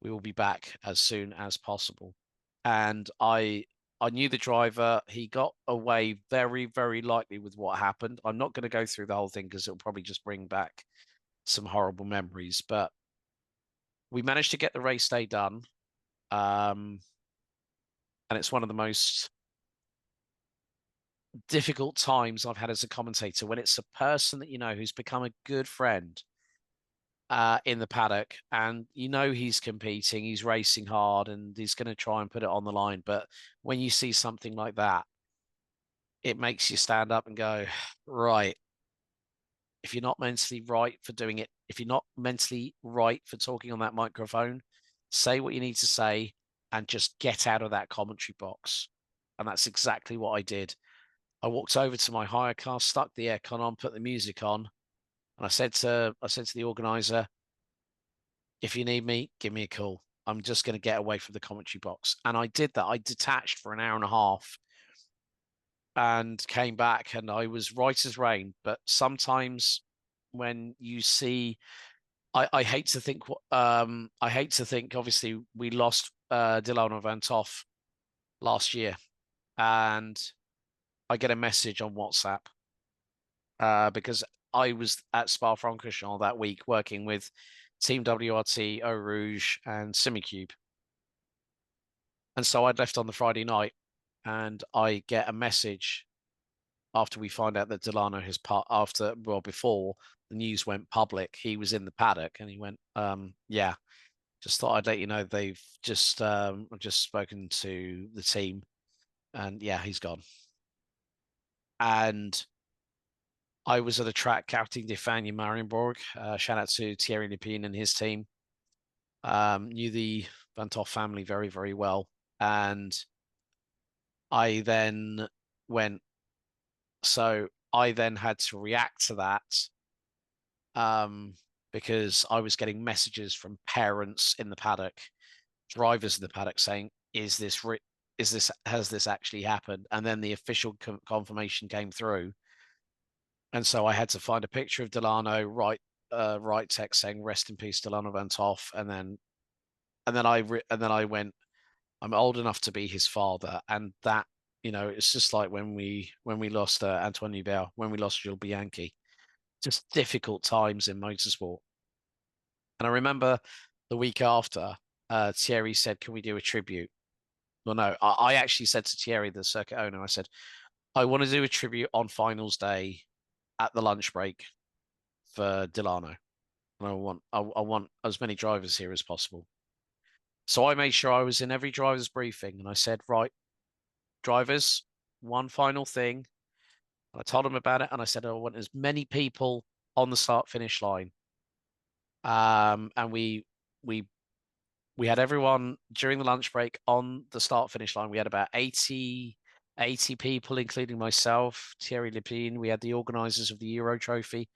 We will be back as soon as possible. And I knew the driver. He got away very, very lightly with what happened. I'm not going to go through the whole thing because it'll probably just bring back some horrible memories. But we managed to get the race day done. Um, and it's one of the most difficult times I've had as a commentator when it's a person that you know who's become a good friend in the paddock, and you know he's competing, he's racing hard, and he's going to try and put it on the line. But when you see something like that, it makes you stand up and go, right, if you're not mentally right for doing it, if you're not mentally right for talking on that microphone, say what you need to say and just get out of that commentary box. And that's exactly what I did. I walked over to my hire car, stuck the aircon on, put the music on, and I said to the organizer, if you need me, give me a call. I'm just going to get away from the commentary box. And I did that. I detached for an hour and a half and came back, and I was right as rain. But sometimes when you see, I hate to think, I hate to think, obviously, we lost Delano Van Toff last year, and I get a message on WhatsApp because I was at Spa-Francorchamps that week working with Team WRT, Eau Rouge, and Simicube. And so I'd left on the Friday night, and I get a message after we find out that Delano has before the news went public, he was in the paddock, and he went, yeah, just thought I'd let you know they've just spoken to the team, and yeah, he's gone. And I was at a track captaining Defania Marienborg. Shout out to Thierry Lepine and his team. Knew the Van Toff family very, very well. And I then went, so I then had to react to that um, because I was getting messages from parents in the paddock, drivers in the paddock saying, has this actually happened? And then the official confirmation came through. And so I had to find a picture of Delano, write text saying "Rest in peace, Delano Van Toff," and then I went, "I'm old enough to be his father," and that it's just like when we lost Antoine Hubert, when we lost Jules Bianchi, just difficult times in motorsport. And I remember the week after, Thierry said, "Can we do a tribute?" Well, no, I actually said to Thierry, the circuit owner, I said, "I want to do a tribute on finals day at the lunch break for Delano. And I want as many drivers here as possible." So I made sure I was in every driver's briefing, and I said, "Right, drivers, one final thing." And I told them about it, and I said, "I want as many people on the start finish line." And we we had everyone during the lunch break on the start finish line. We had about 80 people, including myself, Thierry Lepine. We had the organisers of the Euro Trophy.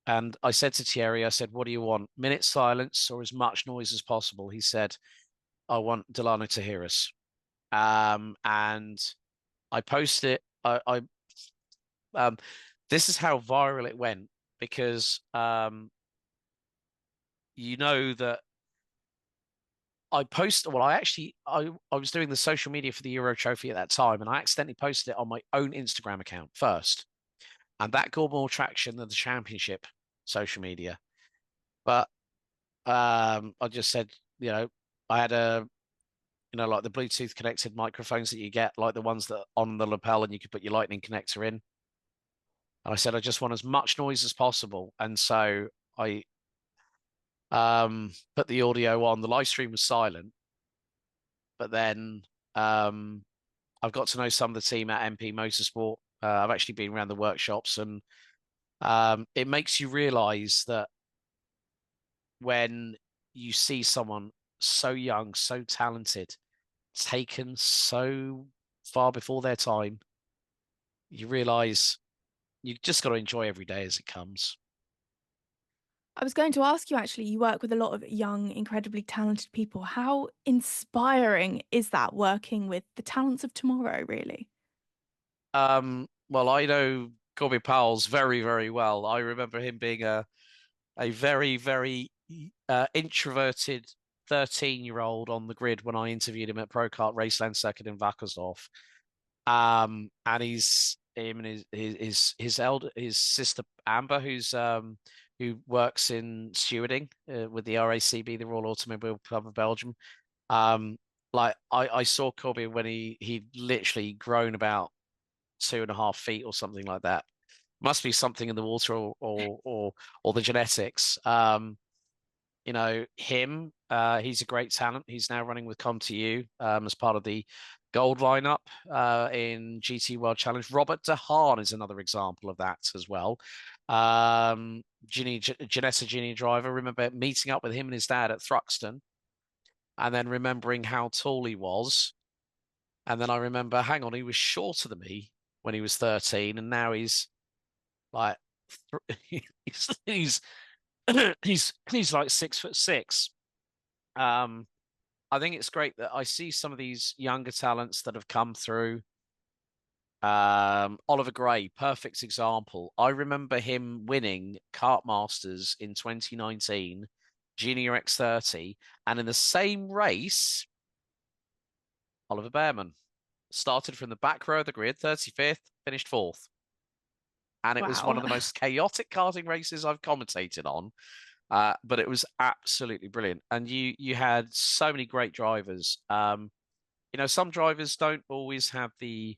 And I said to Thierry, I said, "What do you want? Minute silence or as much noise as possible?" He said, "I want Delano to hear us." And I posted it. Um, this is how viral it went because you know that I posted. Well, I was doing the social media for the Euro Trophy at that time, and I accidentally posted it on my own Instagram account first, and that got more traction than the championship social media. But I just said, I had like the Bluetooth connected microphones that you get, like the ones that on the lapel, and you could put your lightning connector in. And I said, I just want as much noise as possible. And so I put the audio on. The live stream was silent, but then I've got to know some of the team at MP Motorsport. I've actually been around the workshops, and it makes you realize that when you see someone so young, so talented, taken so far before their time, you realize you just got to enjoy every day as it comes. I was going to ask you actually, you work with a lot of young, incredibly talented people. How inspiring is that working with the talents of tomorrow, really? Well, I know Corby Powell's very, very well. I remember him being a very, very introverted 13-year-old on the grid when I interviewed him at Pro Kart Raceland Circuit in Wackersdorf. And he's him and his sister Amber, who works in stewarding with the RACB, the Royal Automobile Club of Belgium. Um, like I saw Corby when he'd literally grown about 2.5 feet or something like that. Must be something in the water or the genetics. Him, he's a great talent. He's now running with ComTU as part of the gold lineup in GT World Challenge. Robert De Haan is another example of that as well. Janessa Genie driver. Remember meeting up with him and his dad at Thruxton, and then remembering how tall he was. And then I remember, hang on, he was shorter than me when he was 13, and now he's like he's he's like 6'6". Um, I think it's great that I see some of these younger talents that have come through. Oliver Gray, perfect example. I remember him winning Kart Masters in 2019, Junior X30, and in the same race, Oliver Behrman started from the back row of the grid, 35th, finished fourth. And it was one Wow. of the most chaotic karting races I've commentated on. But it was absolutely brilliant. And you had so many great drivers. Some drivers don't always have the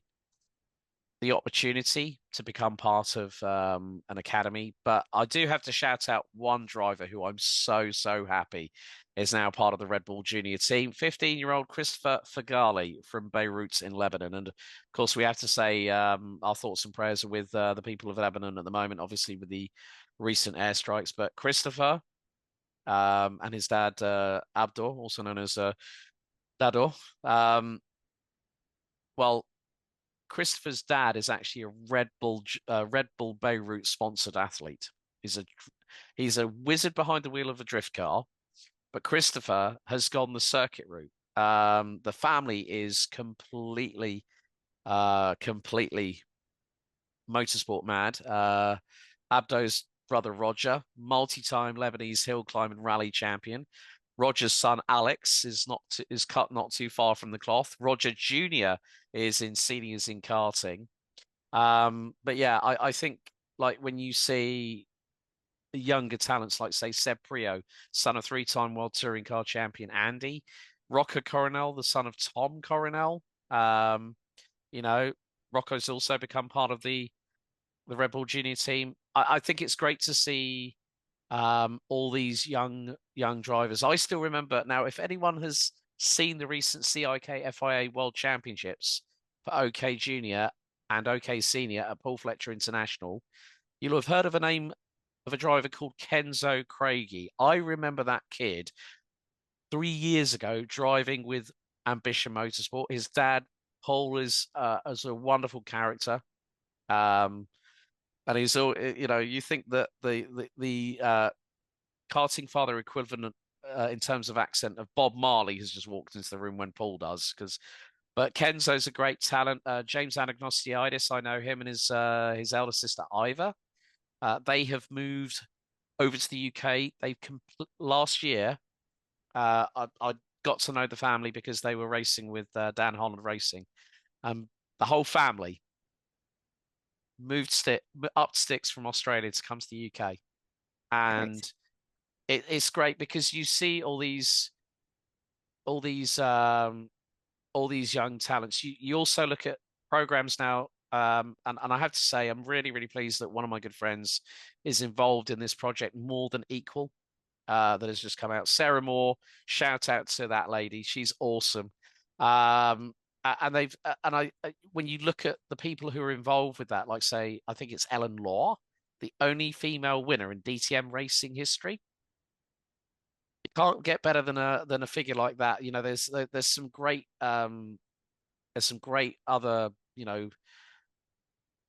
opportunity to become part of an academy, but I do have to shout out one driver who I'm so happy is now part of the Red Bull Junior team, 15-year-old Christopher Fagali from Beirut in Lebanon. And of course, we have to say our thoughts and prayers are with the people of Lebanon at the moment, obviously with the recent airstrikes. But Christopher and his dad, Abdor, also known as Dador, well, Christopher's dad is actually a Red Bull Beirut sponsored athlete. He's a he's a wizard behind the wheel of a drift car, but Christopher has gone the circuit route. The family is completely motorsport mad. Abdo's brother Roger, multi-time Lebanese hill climb and rally champion. Roger's son Alex is cut not too far from the cloth. Roger Jr. is in seniors in karting. But yeah, I think like when you see the younger talents like say Seb Prio, son of three-time World Touring Car Champion Andy, Rocco Coronel, the son of Tom Coronel. You know, Rocco's also become part of the Red Bull Junior team. I think it's great to see all these young drivers. I still remember now. If anyone has seen the recent CIK FIA World Championships for OK Junior and OK Senior at Paul Fletcher International, you'll have heard of a name of a driver called Kenzo Craigie. I remember that kid 3 years ago driving with Ambition Motorsport. His dad, Paul, is as a wonderful character. Um, and he's all, you think that the karting father equivalent in terms of accent of Bob Marley has just walked into the room when Paul does. But Kenzo's a great talent. James Anagnostiidis, I know him and his elder sister Iva. They have moved over to the UK. Last year. I got to know the family because they were racing with Dan Holland Racing. The whole family moved up sticks from Australia to come to the UK, and Great. it's great because you see all these um, all these young talents. You also look at programs now, and I have to say I'm really pleased that one of my good friends is involved in this project, More Than Equal, that has just come out. Sarah Moore, shout out to that lady, she's awesome. And when you look at the people who are involved with that, like say, I think it's Ellen Law, the only female winner in DTM racing history. You can't get better than a figure like that. There's some great other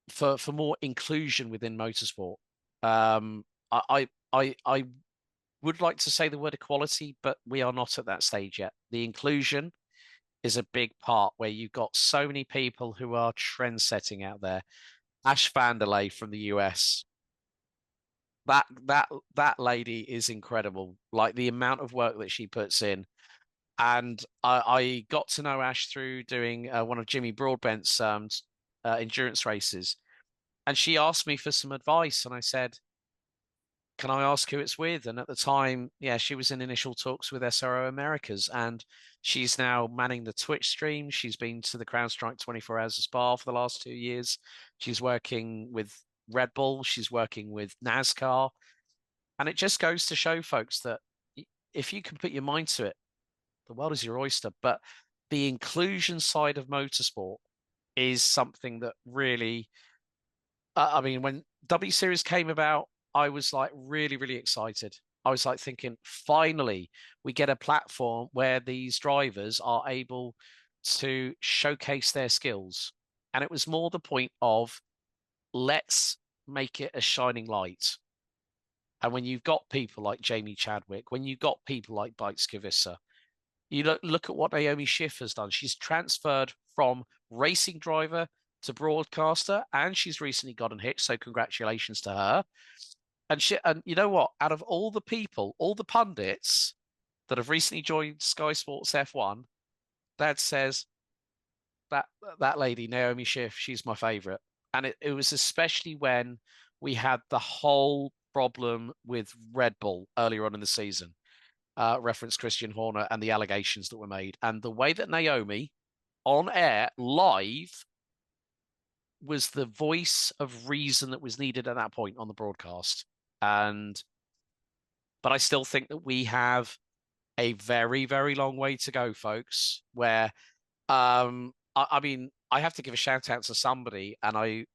for more inclusion within motorsport. I would like to say the word equality, but we are not at that stage yet. The inclusion is a big part where you've got so many people who are trend setting out there. Ash Vanderlei from the US. That lady is incredible. Like the amount of work that she puts in. And I got to know Ash through doing one of Jimmy Broadbent's endurance races. And she asked me for some advice, and I said, can I ask who it's with? And at the time, yeah, she was in initial talks with SRO Americas, and she's now manning the Twitch stream. She's been to the CrowdStrike 24 Hours of Spa for the last 2 years. She's working with Red Bull. She's working with NASCAR. And it just goes to show folks that if you can put your mind to it, the world is your oyster. But the inclusion side of motorsport is something that really, I mean, when W Series came about, I was like really, really excited. I was like thinking, finally, we get a platform where these drivers are able to showcase their skills. And it was more the point of let's make it a shining light. And when you've got people like Jamie Chadwick, when you've got people like Bike Skivissa, you look at what Naomi Schiff has done. She's transferred from racing driver to broadcaster, and she's recently gotten hit. So congratulations to her. And you know what? Out of all the people, all the pundits that have recently joined Sky Sports F1, Dad says that that lady Naomi Schiff, she's my favorite. And it was especially when we had the whole problem with Red Bull earlier on in the season, reference Christian Horner and the allegations that were made, and the way that Naomi on air live was the voice of reason that was needed at that point on the broadcast. And but I still think that we have a very, very long way to go, folks. Where I mean, I have to give a shout out to somebody, and I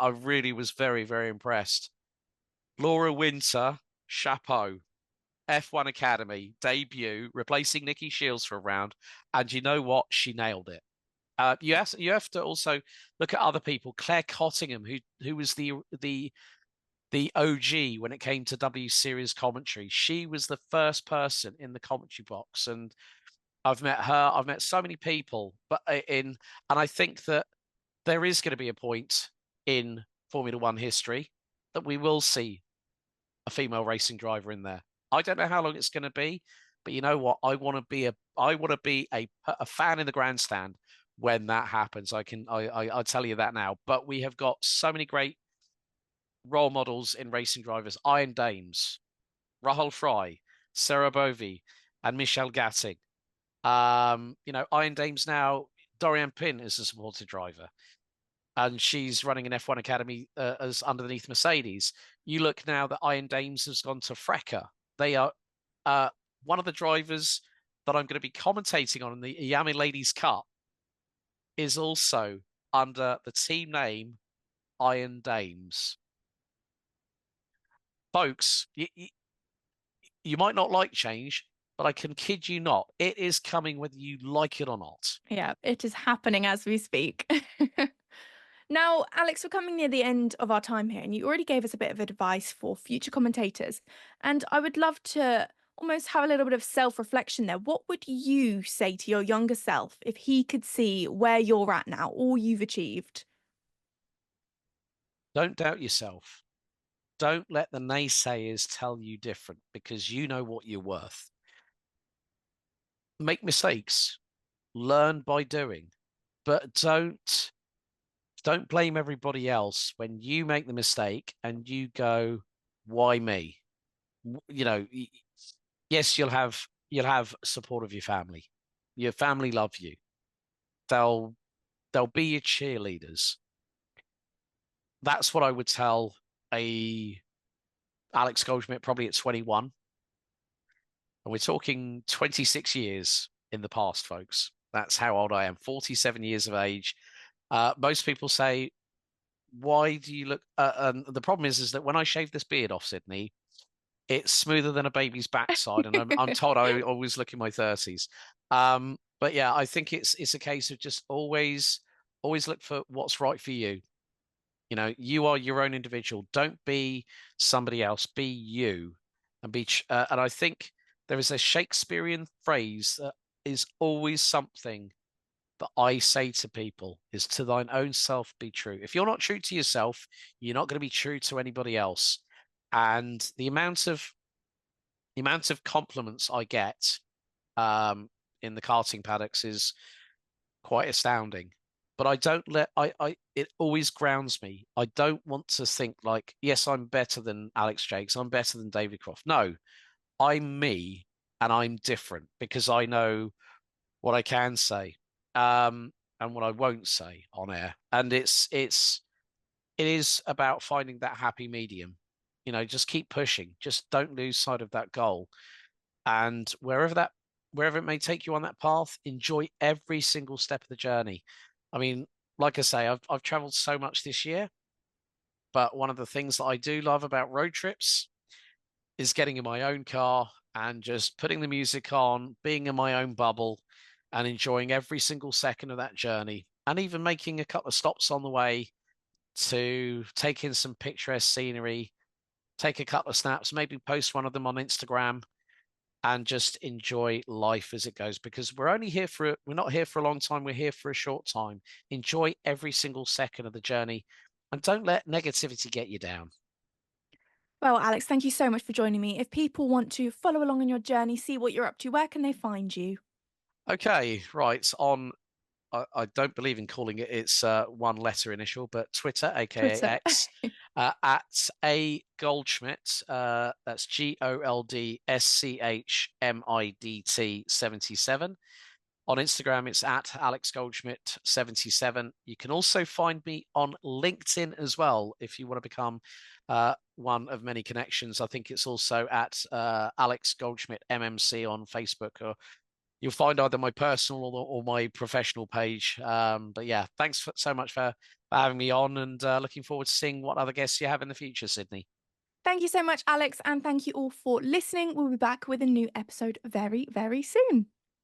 really was very, very impressed. Laura Winter, chapeau. F1 Academy debut, replacing Nikki Shields for a round, and you know what? She nailed it. You have to also look at other people. Claire Cottingham, who was the OG when it came to W Series commentary. She was the first person in the commentary box, and I've met her. I've met so many people, and I think that there is going to be a point in Formula One history that we will see a female racing driver in there. I don't know how long it's going to be, but you know what? I want to be a fan in the grandstand when that happens. I'll tell you that now. But we have got so many great role models in racing drivers: Iron Dames, Rahul Fry, Sarah Bovey, and Michelle Gatting. Iron Dames now. Dorian Pin is a supported driver, and she's running an F1 Academy as underneath Mercedes. You look now that Iron Dames has gone to Frecker. They are one of the drivers that I'm going to be commentating on in the Yami Ladies Cup is also under the team name Iron Dames. Folks, you might not like change, but I can kid you not, it is coming whether you like it or not. Yeah, it is happening as we speak. Now, Alex, we're coming near the end of our time here, and you already gave us a bit of advice for future commentators. And I would love to almost have a little bit of self-reflection there. What would you say to your younger self if he could see where you're at now, all you've achieved? Don't doubt yourself. Don't let the naysayers tell you different, because you know what you're worth. Make mistakes, learn by doing, but don't blame everybody else when you make the mistake and you go, why me? You know, yes, you'll have support of your family. Your family love you. They'll be your cheerleaders. That's what I would tell a Alex Goldschmidt probably at 21. And we're talking 26 years in the past, folks. That's how old I am, 47 years of age. Most people say, why do you look? And the problem is that when I shave this beard off, Sydney, it's smoother than a baby's backside. And I'm told I always look in my 30s. But yeah, I think it's a case of just always look for what's right for you. You know, you are your own individual. Don't be somebody else. Be you, and and I think there is a Shakespearean phrase that is always something that I say to people is to thine own self be true. If you're not true to yourself, you're not going to be true to anybody else. And the amount of compliments I get um, in the karting paddocks is quite astounding. But I don't let I it always grounds me. I don't want to think like, yes, I'm better than Alex Jakes, I'm better than David Croft. No, I'm me and I'm different because I know what I can say and what I won't say on air. And it is about finding that happy medium. You know, just keep pushing. Just don't lose sight of that goal. And wherever it may take you on that path, enjoy every single step of the journey. I mean, like I say, I've traveled so much this year, but one of the things that I do love about road trips is getting in my own car and just putting the music on, being in my own bubble, and enjoying every single second of that journey, and even making a couple of stops on the way to take in some picturesque scenery, take a couple of snaps, maybe post one of them on Instagram, and just enjoy life as it goes because we're not here for a long time, we're here for a short time. Enjoy every single second of the journey and don't let negativity get you down. Well, Alex, thank you so much for joining me. If people want to follow along on your journey, see what you're up to, where can they find you? Okay, right. I don't believe in calling it its one letter initial, but Twitter, aka Twitter. X, at a Goldschmidt. That's GoldSchmidt 77. On Instagram, it's at Alex Goldschmidt 77. You can also find me on LinkedIn as well if you want to become one of many connections. I think it's also at Alex Goldschmidt MMC on Facebook, or you'll find either my personal or my professional page. But yeah, so much for having me on, and looking forward to seeing what other guests you have in the future, Sydney. Thank you so much, Alex, and thank you all for listening. We'll be back with a new episode very, very soon.